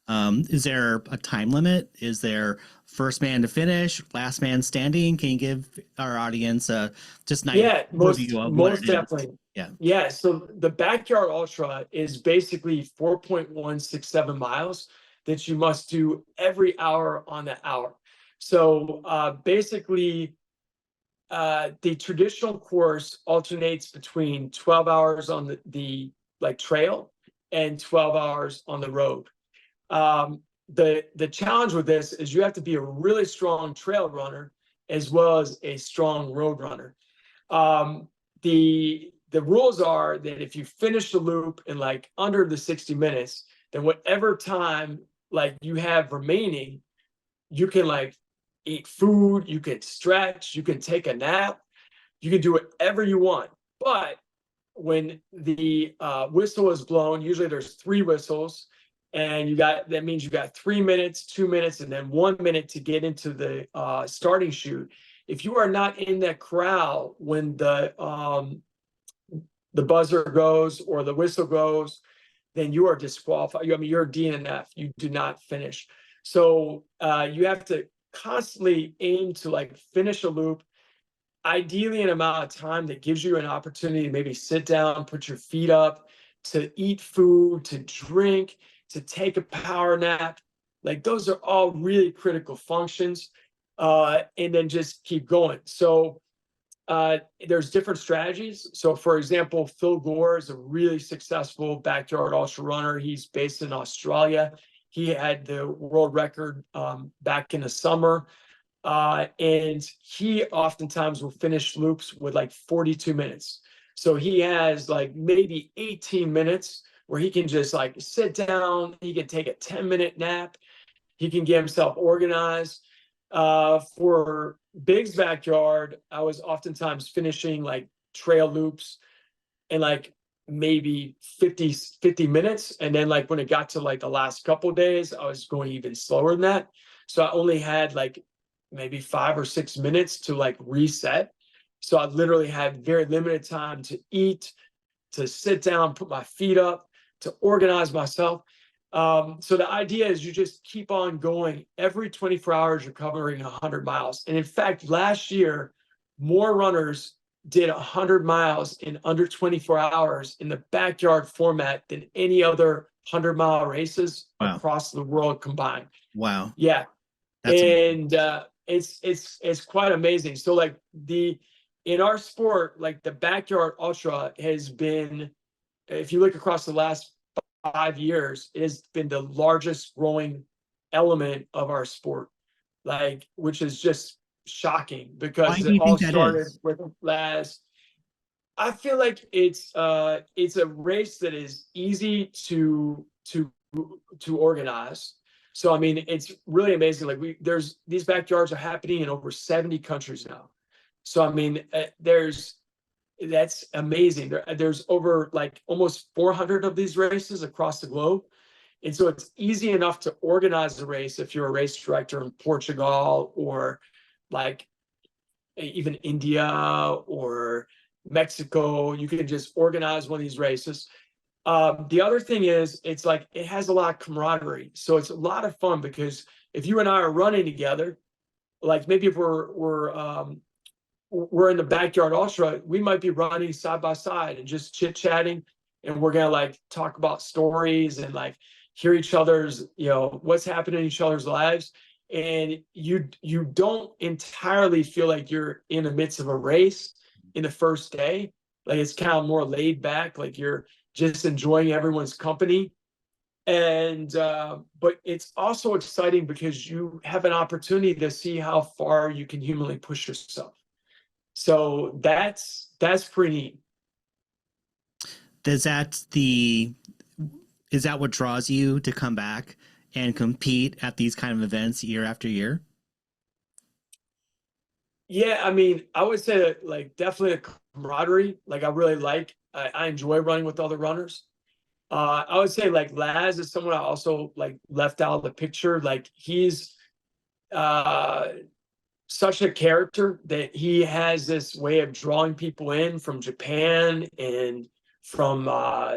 [SPEAKER 2] Is there a time limit? Is there first man to finish, last man standing? Can you give our audience a just nice overview of
[SPEAKER 1] most definitely.
[SPEAKER 2] Yeah.
[SPEAKER 1] Yeah. So the backyard ultra is basically 4.167 miles that you must do every hour on the hour. So basically, the traditional course alternates between 12 hours on the like trail and 12 hours on the road. The challenge with this is you have to be a really strong trail runner as well as a strong road runner. The rules are that if you finish the loop in like under the 60 minutes, then whatever time like you have remaining, you can like eat food, you can stretch, you can take a nap, you can do whatever you want. But when the whistle is blown, usually there's 3 whistles, and that means you got 3 minutes, 2 minutes, and then 1 minute to get into the starting chute. If you are not in that corral when the buzzer goes or the whistle goes, then you are disqualified. I mean, you're a DNF. You do not finish. So you have to constantly aim to like finish a loop, ideally an amount of time that gives you an opportunity to maybe sit down, put your feet up, to eat food, to drink, to take a power nap. Like those are all really critical functions, and then just keep going. So there's different strategies. So for example, Phil Gore is a really successful backyard ultra runner. He's based in Australia. He had the world record back in the summer. And he oftentimes will finish loops with like 42 minutes. So he has like maybe 18 minutes where he can just like sit down, he can take a 10-minute nap, he can get himself organized. For Big's Backyard, I was oftentimes finishing like trail loops in like maybe 50 minutes. And then like when it got to like the last couple of days, I was going even slower than that. So I only had like maybe 5 or 6 minutes to like reset. So I literally had very limited time to eat, to sit down, put my feet up, to organize myself. So the idea is you just keep on going. Every 24 hours, you're covering 100 miles. And in fact, last year, more runners did 100 miles in under 24 hours in the backyard format than any other 100-mile races across the world combined.
[SPEAKER 2] Wow.
[SPEAKER 1] Yeah.
[SPEAKER 2] That's
[SPEAKER 1] and it's quite amazing. So like in our sport, like the backyard ultra has been, if you look across the last 5 years, it has been the largest growing element of our sport, like, which is just shocking because it all started with last. I feel like it's a race that is easy to organize. So I mean, it's really amazing. Like these backyards are happening in over 70 countries now. So I mean, that's amazing. There's over like almost 400 of these races across the globe. And so it's easy enough to organize the race if you're a race director in Portugal or like even India or Mexico. You can just organize one of these races. The other thing is it's like it has a lot of camaraderie. So it's a lot of fun because if you and I are running together, like maybe if we're in the backyard ultra, we might be running side by side and just chit-chatting, and we're gonna like talk about stories and like hear each other's, what's happening in each other's lives. and you don't entirely feel like you're in the midst of a race in the first day. Like it's kind of more laid back, like you're just enjoying everyone's company. And but it's also exciting because you have an opportunity to see how far you can humanly push yourself. So that's pretty neat.
[SPEAKER 2] Is that what draws you to come back and compete at these kind of events year after year?
[SPEAKER 1] Yeah, I mean, I would say that like definitely a camaraderie. Like I enjoy running with other runners. I would say like Laz is someone I also like left out of the picture. Like he's uh such a character that he has this way of drawing people in from Japan and from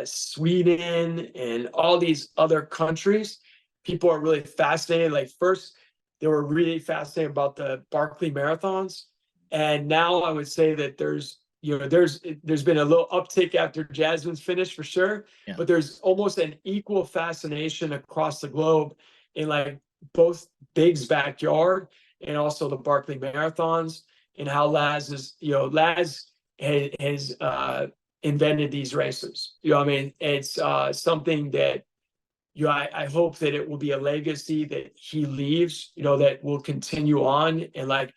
[SPEAKER 1] Sweden and all these other countries. People are really fascinated. Like first, they were really fascinated about the Barkley marathons, and now I would say that there's been a little uptick after Jasmine's finished for sure,
[SPEAKER 2] Yeah.
[SPEAKER 1] but there's almost an equal fascination across the globe in like both Big's backyard and also the Barkley marathons, and how Laz has invented these races. I mean, it's something that I hope that it will be a legacy that he leaves, that will continue on, and like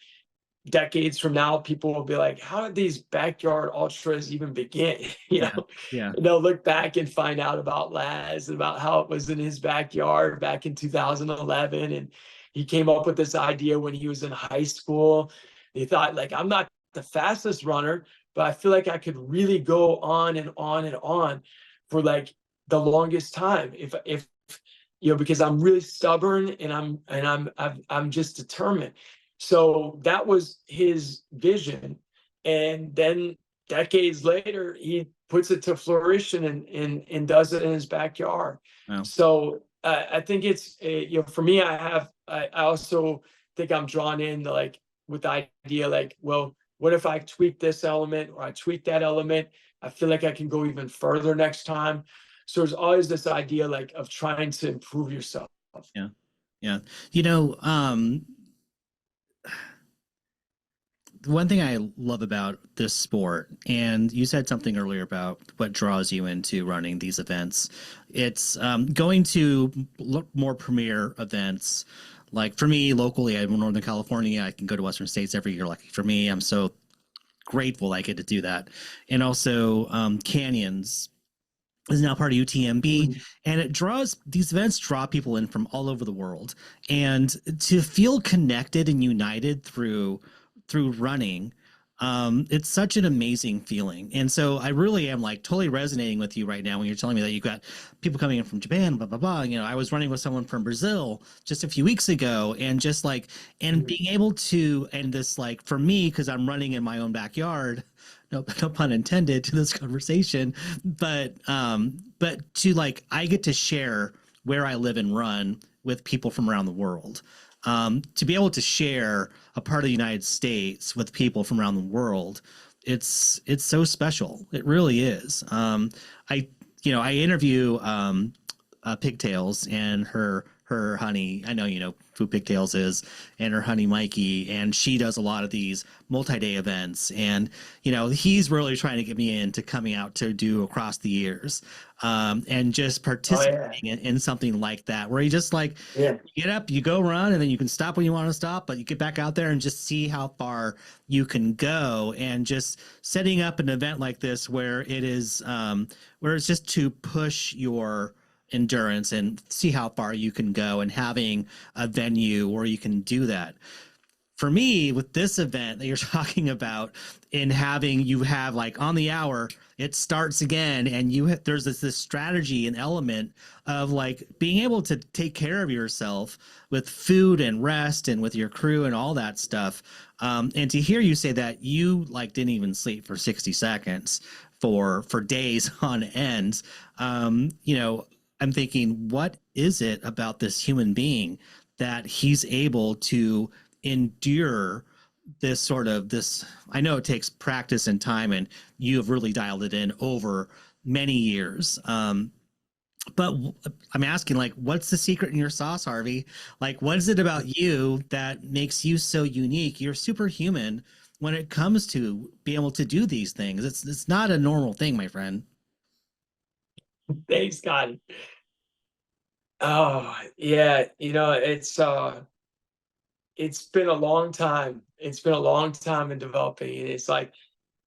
[SPEAKER 1] decades from now, people will be like, how did these backyard ultras even begin?
[SPEAKER 2] Yeah. Yeah.
[SPEAKER 1] And they'll look back and find out about Laz and about how it was in his backyard back in 2011. And he came up with this idea when he was in high school. He thought, like, I'm not the fastest runner, but I feel like I could really go on and on and on for like the longest time if because I'm really stubborn and I'm just determined. So that was his vision. And then decades later, he puts it to fruition and does it in his backyard.
[SPEAKER 2] Wow.
[SPEAKER 1] So I think it's, for me, I also think I'm drawn in to like with the idea, like, well, what if I tweak this element or I tweak that element? I feel like I can go even further next time. So there's always this idea like of trying to improve yourself.
[SPEAKER 2] Yeah. Yeah. One thing I love about this sport, and you said something earlier about what draws you into running these events, it's going to more premier events. Like for me, locally, I'm in Northern California. I can go to Western States every year. Like for me, I'm so grateful I get to do that. And also Canyons is now part of UTMB, and these events draw people in from all over the world, and to feel connected and united through running, it's such an amazing feeling. And so I really am like totally resonating with you right now when you're telling me that you've got people coming in from Japan, blah blah blah. I was running with someone from Brazil just a few weeks ago, and just like being able to, and this, like, for me, because I'm running in my own backyard, no pun intended to this conversation, but to, like, I get to share where I live and run with people from around the world. To be able to share a part of the United States with people from around the world, it's so special. It really is. I interview Pigtails and her honey. I know who Pigtails is, and her honey Mikey, and she does a lot of these multi-day events, and he's really trying to get me into coming out to do across the years, and just participating in something like that, where you just like get up, you go run, and then you can stop when you want to stop, but you get back out there and just see how far you can go. And just setting up an event like this where it is where it's just to push your endurance and see how far you can go, and having a venue where you can do that. For me, with this event that you're talking about, in having, you have like on the hour, it starts again, and there's this strategy and element of like being able to take care of yourself with food and rest and with your crew and all that stuff. And to hear you say that you like didn't even sleep for 60 seconds for days on end, I'm thinking, what is it about this human being that he's able to endure this I know it takes practice and time, and you have really dialed it in over many years. But I'm asking, like, what's the secret in your sauce, Harvey? Like, what is it about you that makes you so unique? You're superhuman when it comes to being able to do these things. It's not a normal thing, my friend.
[SPEAKER 1] Thanks, Scotty. Oh, yeah, it's been a long time. It's been a long time in developing. And it's like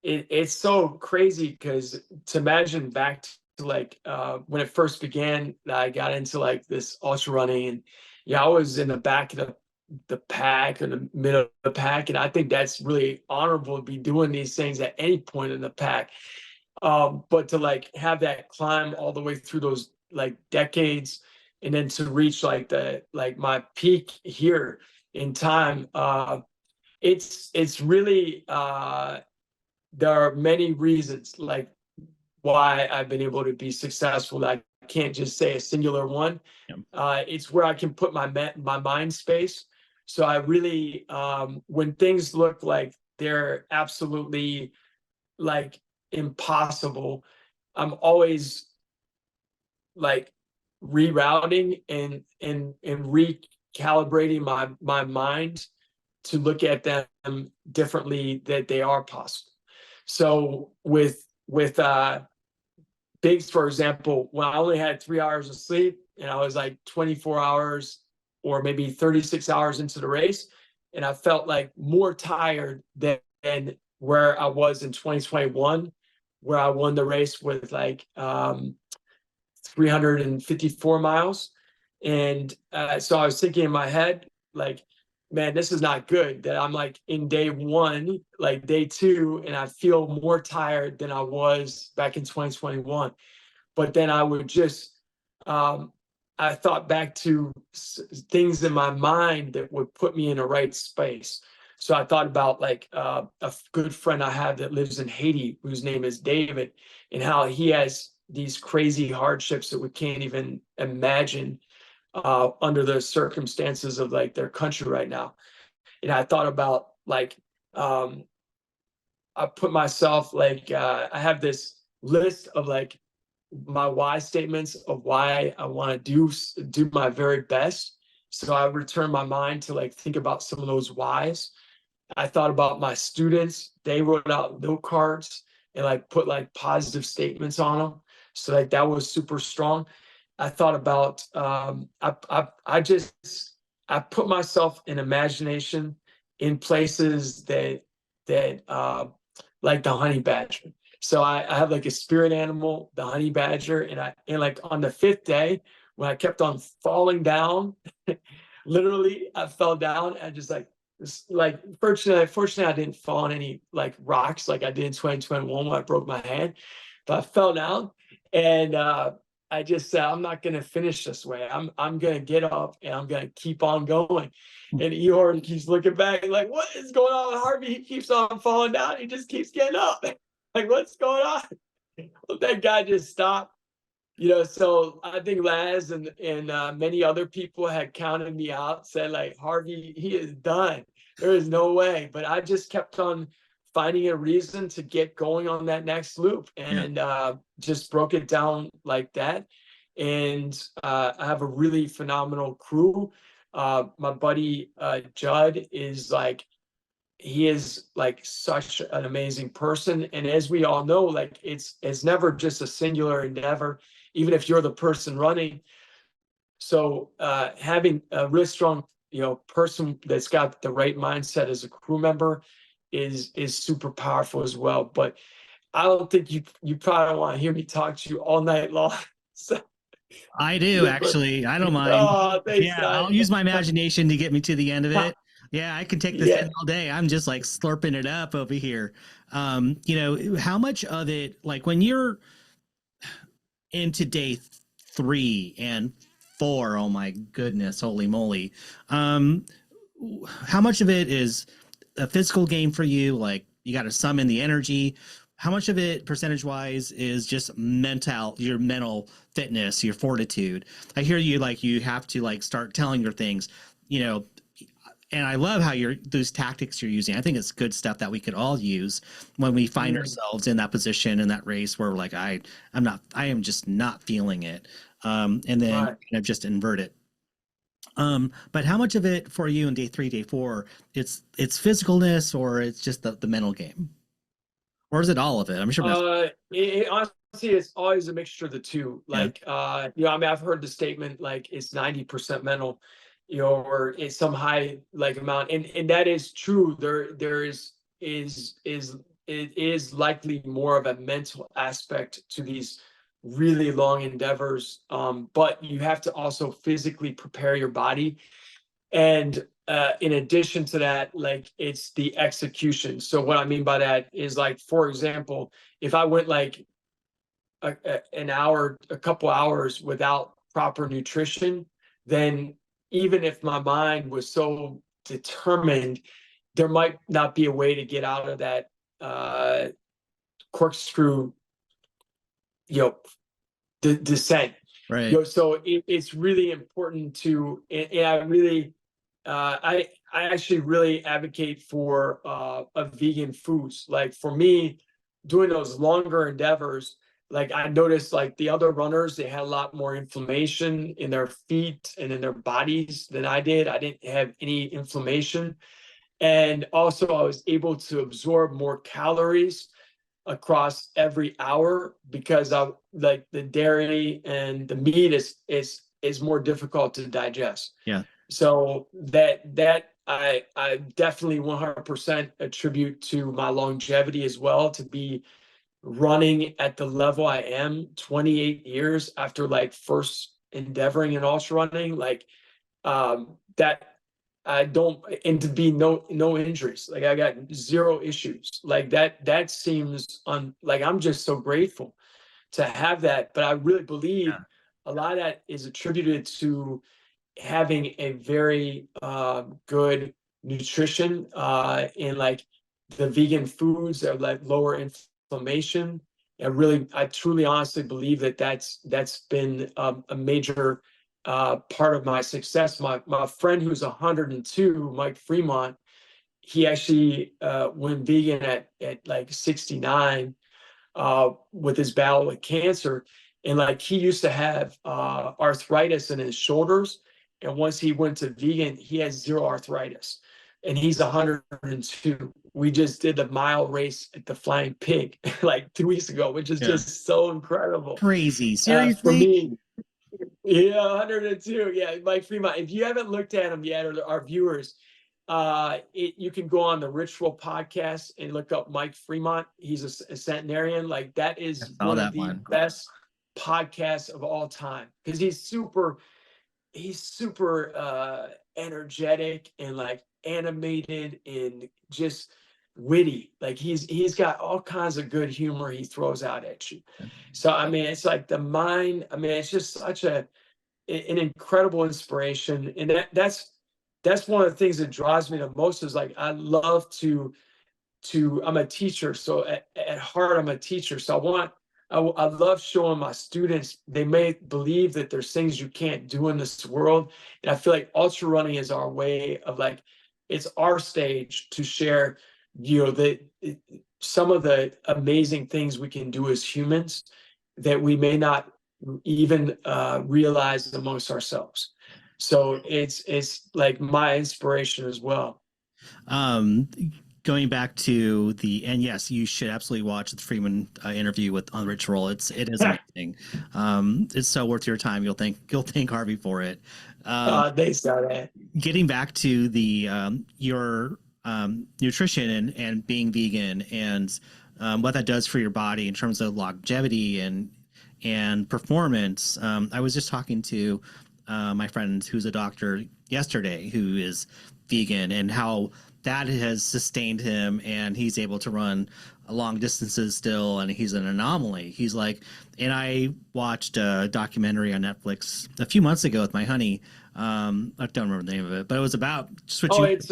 [SPEAKER 1] it's so crazy because to imagine back to like when it first began, I got into like this ultra running, and yeah, I was in the back of the pack or the middle of the pack. And I think that's really honorable to be doing these things at any point in the pack. But to like have that climb all the way through those like decades, and then to reach like the like my peak here in time, it's really there are many reasons like why I've been able to be successful. I can't just say a singular one.
[SPEAKER 2] Yep.
[SPEAKER 1] It's where I can put my mind space. So I really, when things look like they're absolutely like impossible, I'm always like rerouting and recalibrating my mind to look at them differently, that they are possible. So with Biggs, for example, when I only had 3 hours of sleep and I was like 24 hours or maybe 36 hours into the race, and I felt like more tired than where I was in 2021, where I won the race with like 354 miles. And so I was thinking in my head, like, man, this is not good that I'm like in day one, like day two, and I feel more tired than I was back in 2021. But then I would just, I thought back to things in my mind that would put me in the right space. So I thought about like a good friend I have that lives in Haiti, whose name is David, and how he has these crazy hardships that we can't even imagine under the circumstances of like their country right now. And I thought about like I put myself like I have this list of like my why statements of why I want to do my very best. So I return my mind to like think about some of those whys. I thought about my students. They wrote out note cards and like put like positive statements on them. So like that was super strong. I thought about I put myself in imagination in places that like the honey badger. So I have like a spirit animal, the honey badger, and like on the fifth day when I kept on falling down, literally I fell down and just like fortunately I didn't fall on any like rocks like I did in 2021 when I broke my hand, but I fell down and I just said, I'm not going to finish this way. I'm going to get up and I'm going to keep on going. And Eeyore keeps looking back and like, what is going on with Harvey? He keeps on falling down. He just keeps getting up. Like, what's going on? Well, that guy just stopped. So I think Laz and many other people had counted me out, said like, Harvey, he is done. There is no way. But I just kept on finding a reason to get going on that next loop, and just broke it down like that. And I have a really phenomenal crew. My buddy Judd is like, he is like such an amazing person. And as we all know, like it's never just a singular endeavor, even if you're the person running. So having a really strong, person that's got the right mindset as a crew member is super powerful as well. But I don't think you probably don't want to hear me talk to you all night long. So,
[SPEAKER 2] I do,
[SPEAKER 1] yeah, but
[SPEAKER 2] actually. I don't mind.
[SPEAKER 1] oh, thanks,
[SPEAKER 2] Yeah,
[SPEAKER 1] guys.
[SPEAKER 2] I'll use my imagination to get me to the end of it. Yeah, I can take this
[SPEAKER 1] Yeah.
[SPEAKER 2] in all day. I'm just like slurping it up over here. How much of it, like when you're into day 3 and 4, oh my goodness, holy moly. Um, how much of it is a physical game for you? Like you got to summon the energy. How much of it, percentage wise, is just your mental fitness, your fortitude? I hear you, like you have to like start telling your things, you know, and I love how those tactics you're using. I think it's good stuff that we could all use when we find ourselves in that position in that race where we're like, I am just not feeling it. And then kind of just invert it. But how much of it for you in day 3, day 4, it's physicalness, or it's just the mental game? Or is it all of it? I'm sure.
[SPEAKER 1] Honestly, it's always a mixture of the two. Like, I mean, I've heard the statement like it's 90% mental, or it's some high like amount, and that is true. There is it is likely more of a mental aspect to these really long endeavors. But you have to also physically prepare your body, and in addition to that, like it's the execution. So what I mean by that is, like, for example, if I went like an hour, a couple hours without proper nutrition, then even if my mind was so determined, there might not be a way to get out of that corkscrew, descent.
[SPEAKER 2] Right.
[SPEAKER 1] So it's really important to, and I really, I actually really advocate for a vegan foods. Like for me, doing those longer endeavors, like I noticed like the other runners, they had a lot more inflammation in their feet and in their bodies than I did. I didn't have any inflammation. And also I was able to absorb more calories across every hour, because I like the dairy and the meat is more difficult to digest.
[SPEAKER 2] Yeah.
[SPEAKER 1] So that I definitely 100% attribute to my longevity as well, to be running at the level I am 28 years after like first endeavoring in ultra running, like that I don't, and to be no injuries. Like I got zero issues. Like that seems like I'm just so grateful to have that. But I really believe a lot of that is attributed to having a very good nutrition in like the vegan foods that like lower inflammation. I truly honestly believe that that's been a major part of my success. My friend who's 102, Mike Fremont, he actually went vegan at like 69 with his battle with cancer. And like he used to have arthritis in his shoulders. And once he went to vegan, he has zero arthritis. And he's 102. We just did the mile race at the Flying Pig like 2 weeks ago, which is just so incredible.
[SPEAKER 2] Crazy. Seriously?
[SPEAKER 1] For me, yeah, 102. Yeah, Mike Fremont. If you haven't looked at him yet, or our viewers, you can go on the Ritual podcast and look up Mike Fremont. He's a centenarian. Like that is one of the best podcasts of all time, because he's super energetic and like animated and just witty. Like he's got all kinds of good humor he throws out at you. So I mean, it's like the mind. I mean, it's just such an incredible inspiration, and that's one of the things that draws me the most. Is like I love to I'm a teacher, so at heart I'm a teacher. So I love showing my students, they may believe that there's things you can't do in this world. And I feel like ultra running is our way of like, it's our stage to share, some of the amazing things we can do as humans that we may not even realize amongst ourselves. So it's like my inspiration as well.
[SPEAKER 2] Going back to and yes, you should absolutely watch the Freeman interview on Ritual. It is amazing. It's so worth your time. You'll thank Harvey for it.
[SPEAKER 1] They saw that.
[SPEAKER 2] Getting back to your nutrition and being vegan and what that does for your body in terms of longevity and performance. I was just talking to my friend who's a doctor yesterday who is vegan, and how that has sustained him, and he's able to run long distances still, and he's an anomaly. He's like, and I watched a documentary on Netflix a few months ago with my honey. I don't remember the name of it, but it was about switching.
[SPEAKER 1] Oh, it's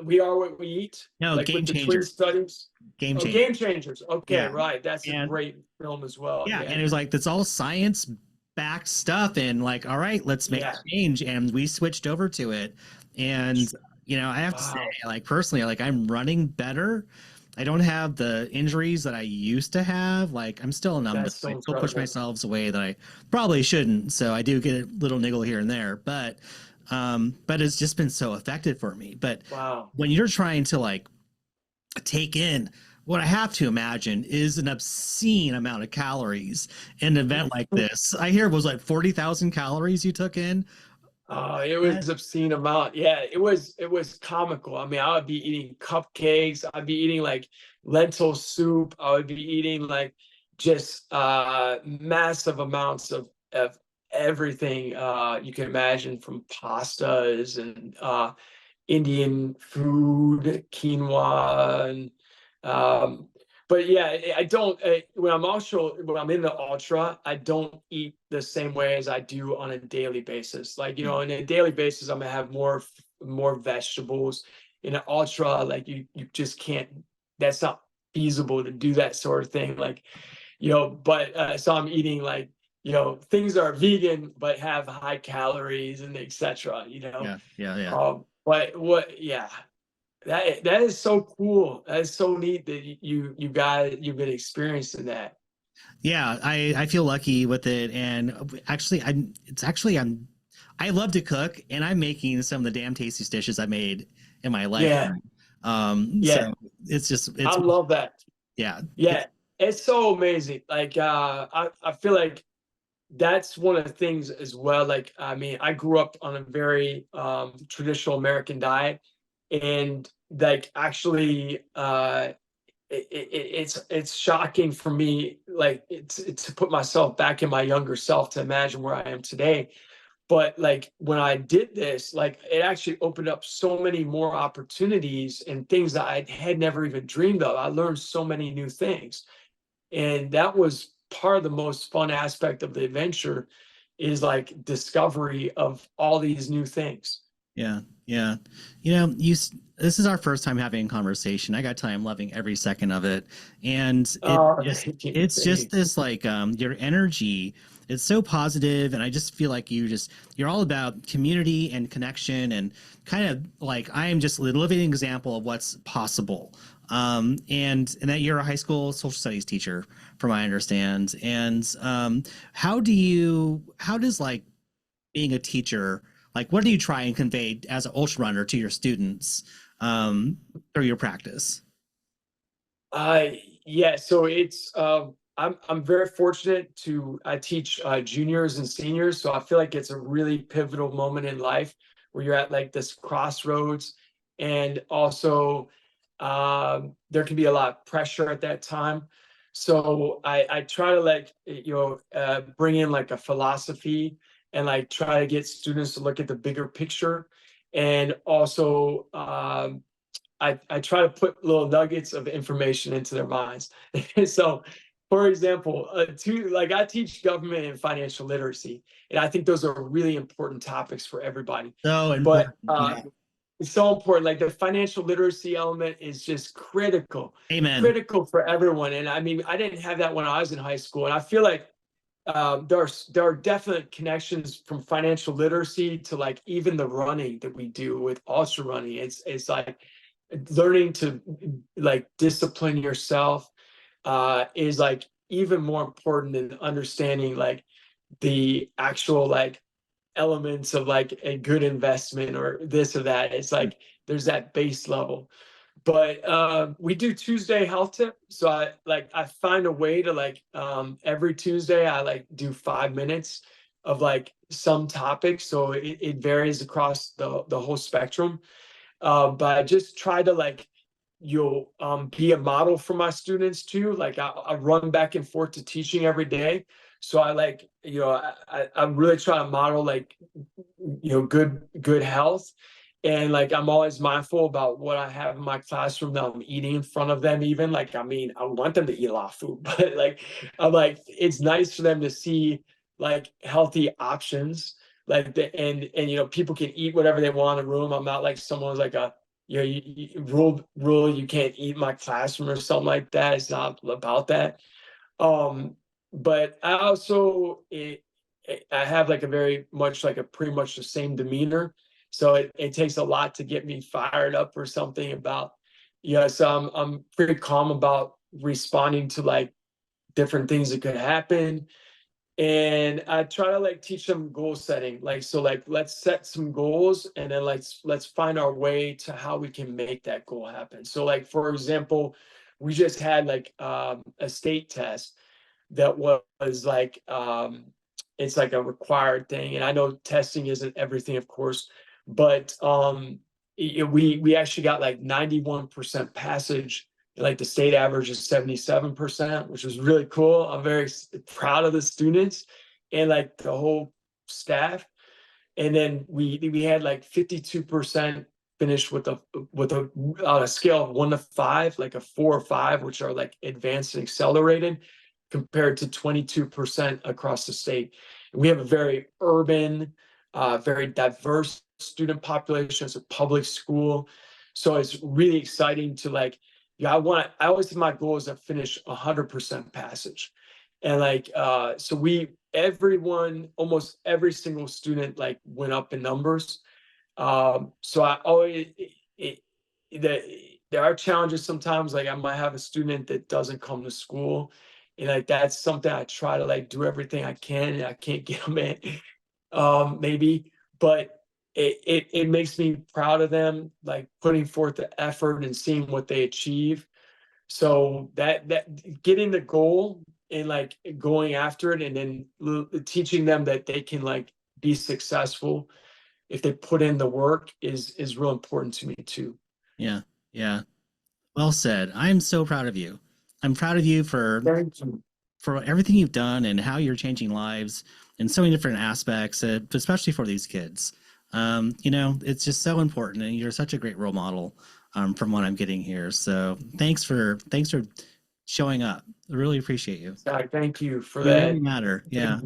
[SPEAKER 1] We Are What We Eat.
[SPEAKER 2] No,
[SPEAKER 1] like
[SPEAKER 2] Game
[SPEAKER 1] Changers. Studies.
[SPEAKER 2] Game Changers.
[SPEAKER 1] Game Changers. Okay, right. That's a great film as well.
[SPEAKER 2] Yeah, and it was like, that's all science backed stuff, and like, all right, let's make a change, and we switched over to it. And You know, I have to say,
[SPEAKER 1] Wow,
[SPEAKER 2] like personally, like I'm running better. I don't have the injuries that I used to have. Like I'm still a
[SPEAKER 1] that's
[SPEAKER 2] numbness.
[SPEAKER 1] so
[SPEAKER 2] I still push
[SPEAKER 1] incredible.
[SPEAKER 2] myself away that I probably shouldn't. So I do get a little niggle here and there, but it's just been so effective for me. But
[SPEAKER 1] Wow.
[SPEAKER 2] when you're trying to like take in what I have to imagine is an obscene amount of calories in an event like this. I hear it was like 40,000 calories you took in.
[SPEAKER 1] It
[SPEAKER 2] That,
[SPEAKER 1] was obscene amount. Yeah, it was comical. I mean, I would be eating cupcakes, I'd be eating like lentil soup, I would be eating like just massive amounts of everything you can imagine, from pastas and Indian food, quinoa, and um, but yeah, I don't. When I'm in the ultra, I don't eat the same way as I do on a daily basis. Like, on a daily basis, I'm gonna have more vegetables. In an ultra, like you just can't. That's not feasible to do that sort of thing. Like, but so I'm eating like, things that are vegan but have high calories and etc.
[SPEAKER 2] yeah, yeah, yeah.
[SPEAKER 1] But yeah, that is so cool. That is so neat that you've been experiencing that.
[SPEAKER 2] Yeah, I feel lucky with it, and actually, I love to cook, and I'm making some of the damn tastiest dishes I made in my
[SPEAKER 1] Yeah,
[SPEAKER 2] lifetime.
[SPEAKER 1] yeah,
[SPEAKER 2] So it's just
[SPEAKER 1] I
[SPEAKER 2] it's
[SPEAKER 1] love that.
[SPEAKER 2] yeah,
[SPEAKER 1] Yeah, it's so amazing. Like, I feel like that's one of the things as well. Like, I mean, I grew up on a very traditional American diet, and like actually, it's shocking for me, like it's to put myself back in my younger self to imagine where I am today. But like when I did this, like it actually opened up so many more opportunities and things that I had never even dreamed of. I learned so many new things, and that was part of the most fun aspect of the adventure, is like discovery of all these new things.
[SPEAKER 2] yeah, yeah. You know, this is our first time having a conversation. I got to tell you, I'm loving every second of it, and
[SPEAKER 1] Oh, thank you,
[SPEAKER 2] it's just
[SPEAKER 1] thanks.
[SPEAKER 2] this like your energy. It's so positive, and I just feel like you're all about community and connection, and kind of like I am just a living example of what's possible. And that you're a high school social studies teacher, from what I understand. And how does like being a teacher, like what do you try and convey as an ultra runner to your students through your practice?
[SPEAKER 1] Uh, yeah, so I'm very fortunate to I teach juniors and seniors, so I feel like it's a really pivotal moment in life where you're at like this crossroads, and also there can be a lot of pressure at that time. So I try to like bring in like a philosophy, and like try to get students to look at the bigger picture, and also I try to put little nuggets of information into their minds. So, for example, like I teach government and financial literacy, and I think those are really important topics for everybody.
[SPEAKER 2] So
[SPEAKER 1] But
[SPEAKER 2] important. Yeah.
[SPEAKER 1] it's so important. Like the financial literacy element is just
[SPEAKER 2] Amen.
[SPEAKER 1] critical for everyone. And I mean, I didn't have that when I was in high school, and I feel like there are definite connections from financial literacy to like even the running that we do with ultra running. It's like learning to like discipline yourself is like even more important than understanding like the actual like elements of like a good investment or this or that. It's like there's that base level. But we do Tuesday health tip. So I find a way to like every Tuesday I like do 5 minutes of like some topic. So it varies across the whole spectrum. But I just try to like be a model for my students too. Like I run back and forth to teaching every day. So I like, I'm really trying to model like, good health. And like I'm always mindful about what I have in my classroom that I'm eating in front of them, even. Like, I mean, I want them to eat a lot of food, but like I'm like, it's nice for them to see like healthy options. Like and people can eat whatever they want in a room. I'm not like someone's like rule you can't eat in my classroom or something like that. It's not about that. Um, but I also I have like a very much like a pretty much the same demeanor. So it takes a lot to get me fired up or something about, so I'm pretty calm about responding to like different things that could happen. And I try to like teach them goal setting. Like, so like, let's set some goals and then let's find our way to how we can make that goal happen. So like, for example, we just had like a state test that was like it's like a required thing. And I know testing isn't everything, of course, but we actually got like 91% passage. Like the state average is 77%, which was really cool. I'm very proud of the students and like the whole staff. And then we had like 52% finished with a on a scale of 1 to 5, like a 4 or 5, which are like advanced and accelerated, compared to 22% across the state. And we have a very urban, very diverse student population. It's a public school, so it's really exciting to like. Yeah, I always think my goal is to finish 100% passage, and like so everyone, almost every single student like went up in numbers. So I always there are challenges sometimes. Like I might have a student that doesn't come to school, and like that's something I try to like do everything I can, and I can't get them in, maybe, but it makes me proud of them, like putting forth the effort and seeing what they achieve. So that getting the goal and like going after it, and then teaching them that they can like be successful if they put in the work is real important to me too.
[SPEAKER 2] Yeah. Yeah. Well said. I'm so proud of you. I'm proud of you
[SPEAKER 1] Thank you.
[SPEAKER 2] for everything you've done and how you're changing lives in so many different aspects, especially for these kids. It's just so important, and you're such a great role model from what I'm getting here. So thanks for showing up. I really appreciate you.
[SPEAKER 1] Thank you for
[SPEAKER 2] You
[SPEAKER 1] that.
[SPEAKER 2] really matter. Yeah.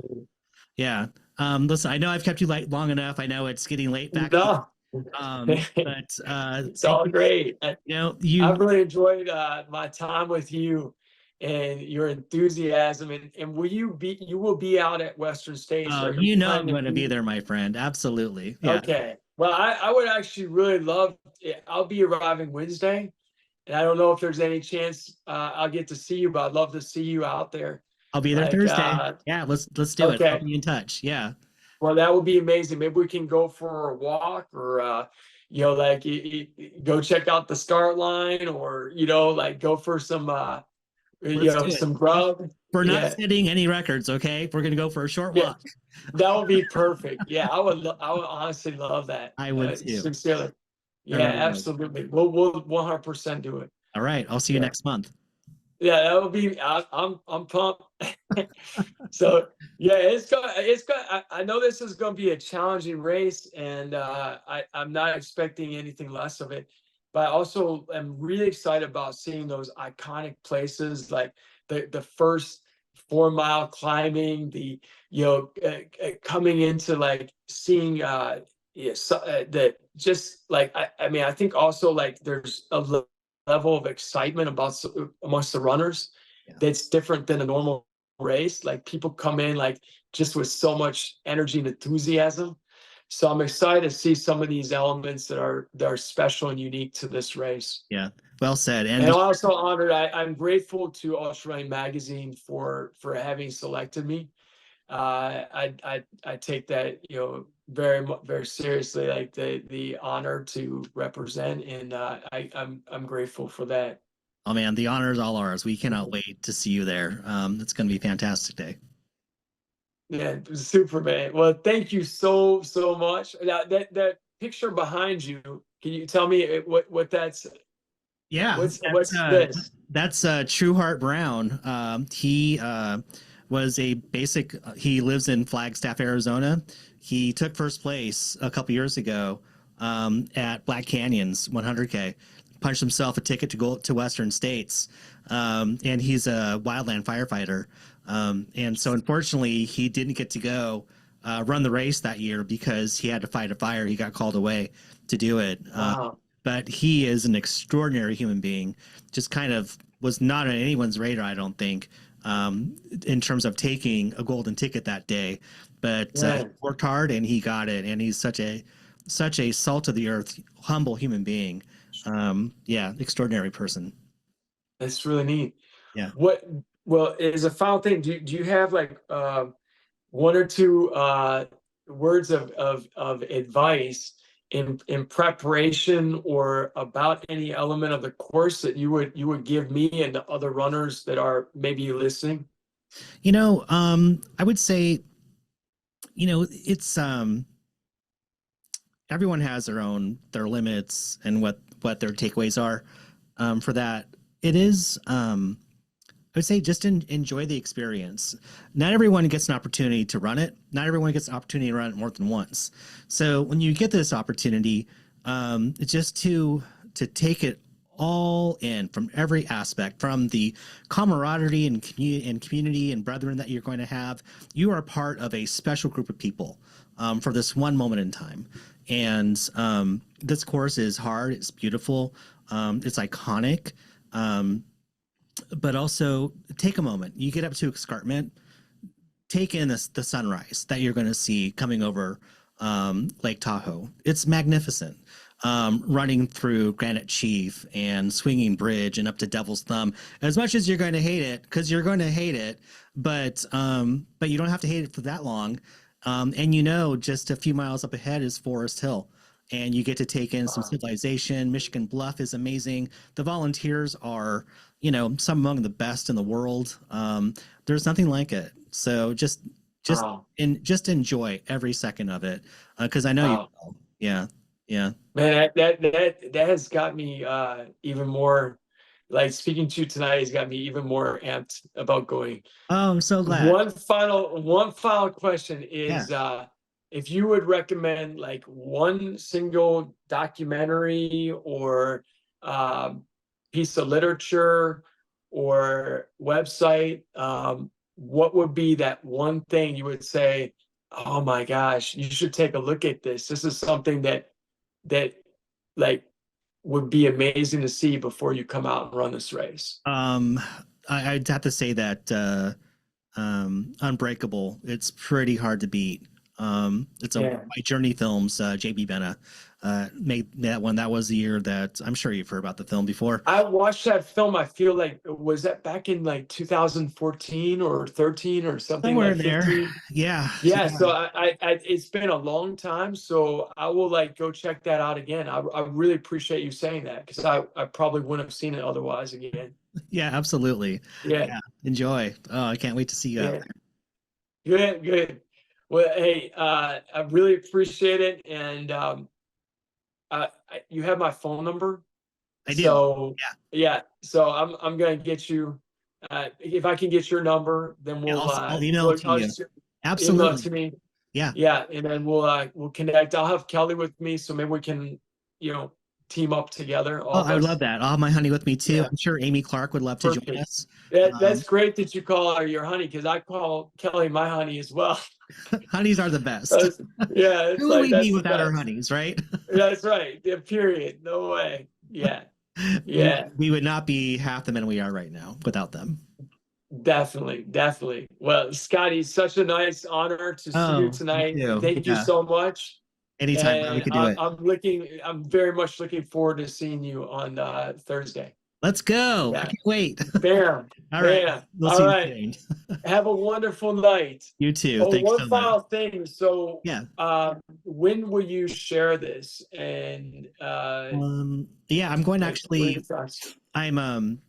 [SPEAKER 2] Yeah. Listen, I know I've kept you late long enough. I know it's getting late back here.
[SPEAKER 1] No,
[SPEAKER 2] But
[SPEAKER 1] it's all great. I've really enjoyed my time with you and your enthusiasm. And you will be out at Western States?
[SPEAKER 2] Oh,
[SPEAKER 1] Are you
[SPEAKER 2] I'm
[SPEAKER 1] planning
[SPEAKER 2] going to
[SPEAKER 1] to
[SPEAKER 2] be
[SPEAKER 1] be?
[SPEAKER 2] there, my friend. Absolutely. Yeah.
[SPEAKER 1] Okay. Well, I would actually really love it. I'll be arriving Wednesday, and I don't know if there's any chance I'll get to see you, but I'd love to see you out there.
[SPEAKER 2] I'll be there
[SPEAKER 1] Like,
[SPEAKER 2] Thursday. Yeah, let's do it. I'll
[SPEAKER 1] okay.
[SPEAKER 2] be in touch. Yeah.
[SPEAKER 1] Well, that would be amazing. Maybe we can go for a walk, or like go check out the start line, or like go for some
[SPEAKER 2] Let's do it.
[SPEAKER 1] some grub.
[SPEAKER 2] We're not
[SPEAKER 1] Yeah,
[SPEAKER 2] setting any records, okay? We're gonna go for a short
[SPEAKER 1] yeah,
[SPEAKER 2] walk.
[SPEAKER 1] that would be perfect. Yeah, I would honestly love that.
[SPEAKER 2] I would too.
[SPEAKER 1] Sincerely.
[SPEAKER 2] I
[SPEAKER 1] Yeah,
[SPEAKER 2] really would.
[SPEAKER 1] absolutely. We'll 100% do it.
[SPEAKER 2] All right. I'll see you
[SPEAKER 1] Yeah.
[SPEAKER 2] next month.
[SPEAKER 1] Yeah, that would be. I'm pumped. So yeah, I know this is going to be a challenging race, and I'm not expecting anything less of it. But I also am really excited about seeing those iconic places, like the first 4 mile climbing, the coming into like seeing that, just like I mean, I think also like there's a level of excitement amongst the runners
[SPEAKER 2] Yeah.
[SPEAKER 1] that's different than a normal race. Like people come in like just with so much energy and enthusiasm. So I'm excited to see some of these elements that are special and unique to this race.
[SPEAKER 2] Yeah. Well said.
[SPEAKER 1] And I'm also honored. I'm grateful to UltraRunning magazine for having selected me. I take that very seriously, like the honor to represent, and I'm grateful for that.
[SPEAKER 2] Oh man, the honor is all ours. We cannot wait to see you there. It's going to be a fantastic day.
[SPEAKER 1] Yeah, super, man. Well, thank you so much. Now, that picture behind you, can you tell me what that's?
[SPEAKER 2] Yeah,
[SPEAKER 1] What's this?
[SPEAKER 2] That's True Heart Brown. He was a basic. He lives in Flagstaff, Arizona. He took first place a couple years ago at Black Canyon's 100K. Punched himself a ticket to go to Western States, and he's a wildland firefighter. And so, unfortunately, he didn't get to go run the race that year because he had to fight a fire. He got called away to do it.
[SPEAKER 1] Wow.
[SPEAKER 2] But he is an extraordinary human being. Just kind of was not on anyone's radar, I don't think, in terms of taking a golden ticket that day. But he worked hard and he got it. And he's such a such a salt of the earth, humble human being. Yeah, extraordinary person.
[SPEAKER 1] That's really neat.
[SPEAKER 2] Yeah.
[SPEAKER 1] What, well, as a final thing, do you have like one or two words of advice in preparation or about any element of the course that you would give me and the other runners that are maybe listening?
[SPEAKER 2] I would say, it's everyone has their limits and what their takeaways are for that. It is I would say just enjoy the experience. Not everyone gets an opportunity to run it. Not everyone gets an opportunity to run it more than once. So when you get this opportunity, just to take it all in from every aspect, from the camaraderie and community and brethren that you're going to have. You are part of a special group of people for this one moment in time. And this course is hard. It's beautiful. It's iconic. But also take a moment. You get up to escarpment, take in the sunrise that you're going to see coming over Lake Tahoe. It's magnificent. Running through Granite Chief and Swinging Bridge and up to Devil's Thumb. As much as you're going to hate it, because you're going to hate it, but you don't have to hate it for that long. And just a few miles up ahead is Forest Hill. And you get to take in some civilization. Michigan Bluff is amazing. The volunteers are, some among the best in the world. There's nothing like it. So just
[SPEAKER 1] Wow.
[SPEAKER 2] just enjoy every second of it, because I know you will. Yeah, yeah.
[SPEAKER 1] Man, that has got me even more, like, speaking to you tonight has got me even more amped about going.
[SPEAKER 2] Oh, I'm so glad.
[SPEAKER 1] One final question
[SPEAKER 2] Yeah.
[SPEAKER 1] is if you would recommend like one single documentary or piece of literature or website, what would be that one thing you would say, oh my gosh, you should take a look at this. This is something that like would be amazing to see before you come out and run this race?
[SPEAKER 2] I'd have to say that Unbreakable. It's pretty hard to beat. It's a My Journey Films. JB Benna made that one. That was the year that I'm sure you've heard about the film before.
[SPEAKER 1] I watched that film. I feel like, was that back in like 2014 or 13 or something?
[SPEAKER 2] Somewhere
[SPEAKER 1] like
[SPEAKER 2] there.
[SPEAKER 1] 15?
[SPEAKER 2] Yeah.
[SPEAKER 1] So I it's been a long time, so I will like go check that out again. I really appreciate you saying that, because I probably wouldn't have seen it otherwise again.
[SPEAKER 2] Yeah, absolutely.
[SPEAKER 1] Yeah.
[SPEAKER 2] Enjoy. Oh, I can't wait to see you out there.
[SPEAKER 1] Good. Well, hey, I really appreciate it, and you have my phone number.
[SPEAKER 2] I do.
[SPEAKER 1] So yeah, so I'm gonna get you. If I can get your number, then
[SPEAKER 2] I'll email it to you. Absolutely.
[SPEAKER 1] Email it to me.
[SPEAKER 2] Yeah.
[SPEAKER 1] And then we'll connect. I'll have Kelly with me, so maybe we can, team up together.
[SPEAKER 2] I would love that. I'll have my honey with me too.
[SPEAKER 1] Yeah.
[SPEAKER 2] I'm sure Amy Clark would love to join us.
[SPEAKER 1] That's great that you call her your honey, because I call Kelly my honey as well.
[SPEAKER 2] Honeys are the best.
[SPEAKER 1] It's
[SPEAKER 2] Who would we be without our honeys, right?
[SPEAKER 1] That's right. Yeah, period. No way. Yeah.
[SPEAKER 2] We would not be half the men we are right now without them.
[SPEAKER 1] Definitely. Well, Scotty, such a nice honor to see you tonight. Thank you so much.
[SPEAKER 2] Anytime we could do it.
[SPEAKER 1] I'm very much looking forward to seeing you on Thursday.
[SPEAKER 2] Let's go. I can't wait.
[SPEAKER 1] Bam.
[SPEAKER 2] All right.
[SPEAKER 1] We'll All right. Have a wonderful night.
[SPEAKER 2] You too. Thanks
[SPEAKER 1] one
[SPEAKER 2] so
[SPEAKER 1] final
[SPEAKER 2] much.
[SPEAKER 1] thing. So when will you share this? And
[SPEAKER 2] I'm going to actually I'm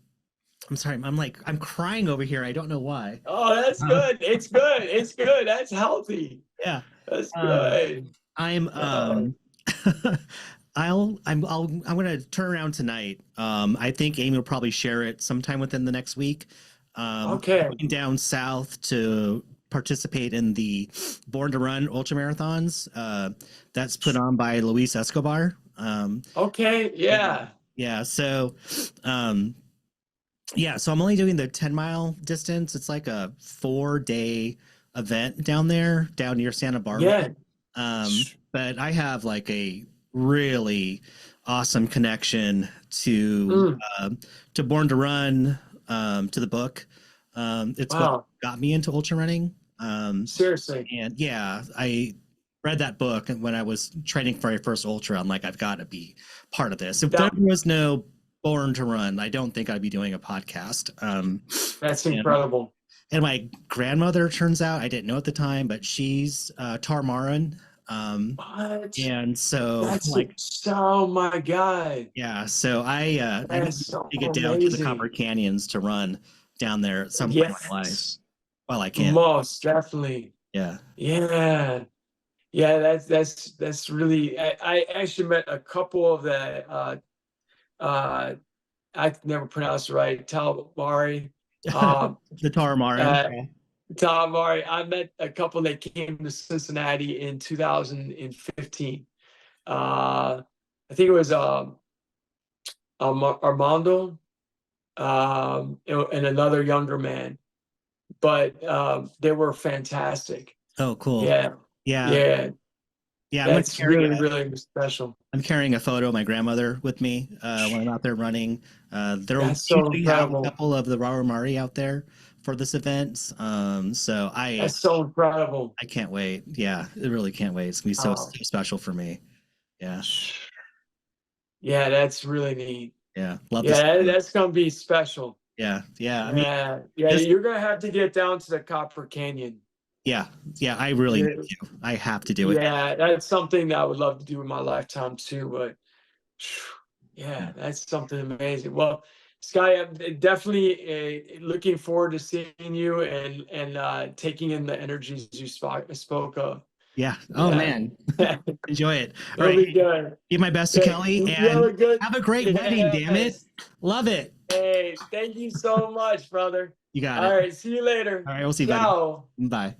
[SPEAKER 2] sorry. I'm crying over here. I don't know why.
[SPEAKER 1] Oh, that's good. It's good. That's healthy.
[SPEAKER 2] Yeah.
[SPEAKER 1] That's good.
[SPEAKER 2] I'm going to turn around tonight. I think Amy will probably share it sometime within the next week.
[SPEAKER 1] Okay.
[SPEAKER 2] Going down south to participate in the Born to Run ultra marathons. That's put on by Luis Escobar.
[SPEAKER 1] Okay. Yeah.
[SPEAKER 2] So, so I'm only doing the 10-mile distance. It's like a 4-day event down near Santa Barbara. But I have like a really awesome connection to Born to Run, to the book. It's what got me into ultra running.
[SPEAKER 1] Seriously.
[SPEAKER 2] And read that book when I was training for my first ultra. I'm like, I've got to be part of this. If
[SPEAKER 1] That,
[SPEAKER 2] there was no Born to Run, I don't think I'd be doing a podcast.
[SPEAKER 1] that's
[SPEAKER 2] And,
[SPEAKER 1] incredible.
[SPEAKER 2] and my grandmother, turns out, I didn't know at the time, but she's Tarmaran.
[SPEAKER 1] What?
[SPEAKER 2] And so
[SPEAKER 1] That's
[SPEAKER 2] like,
[SPEAKER 1] oh my God.
[SPEAKER 2] yeah, so I need
[SPEAKER 1] That's so
[SPEAKER 2] to get down to the Copper
[SPEAKER 1] amazing.
[SPEAKER 2] Canyons to run down there at some point in my life
[SPEAKER 1] Yes,
[SPEAKER 2] while I can.
[SPEAKER 1] most definitely.
[SPEAKER 2] Yeah.
[SPEAKER 1] Yeah. Yeah, that's really I actually met a couple of the uh I can never pronounce it right, Talbari. Um
[SPEAKER 2] The Tarmaran.
[SPEAKER 1] uh
[SPEAKER 2] Yeah.
[SPEAKER 1] Talbari. I met a couple that came to Cincinnati in 2015. I think it was Armando and another younger man, but they were fantastic.
[SPEAKER 2] Oh, cool.
[SPEAKER 1] Yeah,
[SPEAKER 2] Yeah.
[SPEAKER 1] yeah,
[SPEAKER 2] Yeah.
[SPEAKER 1] that's really, really special.
[SPEAKER 2] I'm carrying a photo of my grandmother with me when I'm out there running. They'll
[SPEAKER 1] That's so
[SPEAKER 2] usually have a
[SPEAKER 1] incredible.
[SPEAKER 2] couple of the Rawamari out there for this event. So
[SPEAKER 1] That's so incredible.
[SPEAKER 2] I can't wait. Yeah, I really can't wait. It's gonna be so
[SPEAKER 1] Oh,
[SPEAKER 2] special for me. Yeah.
[SPEAKER 1] yeah, that's really neat.
[SPEAKER 2] Yeah. Love this.
[SPEAKER 1] Yeah, that's gonna be special.
[SPEAKER 2] Yeah. Yeah. I mean,
[SPEAKER 1] Yeah, yeah,
[SPEAKER 2] this,
[SPEAKER 1] you're gonna have to get down to the Copper Canyon.
[SPEAKER 2] yeah. Yeah. I really
[SPEAKER 1] Yeah,
[SPEAKER 2] need to. I have to do it.
[SPEAKER 1] yeah, that's something that I would love to do in my lifetime too. But
[SPEAKER 2] Yeah.
[SPEAKER 1] yeah, that's something amazing. Well, Sky, I'm definitely looking forward to seeing you and taking in the energies you spoke of.
[SPEAKER 2] Yeah. Oh,
[SPEAKER 1] Yeah,
[SPEAKER 2] man. Enjoy it. All
[SPEAKER 1] it'll
[SPEAKER 2] right.
[SPEAKER 1] be good.
[SPEAKER 2] Give my best to
[SPEAKER 1] Okay,
[SPEAKER 2] Kelly
[SPEAKER 1] you have a
[SPEAKER 2] and
[SPEAKER 1] good.
[SPEAKER 2] have a great wedding, damn it.
[SPEAKER 1] Yes.
[SPEAKER 2] Love it.
[SPEAKER 1] Hey, thank you so much, brother.
[SPEAKER 2] You got
[SPEAKER 1] All
[SPEAKER 2] it.
[SPEAKER 1] right, see you later.
[SPEAKER 2] All right. We'll see you, buddy.
[SPEAKER 1] Ciao.
[SPEAKER 2] Bye.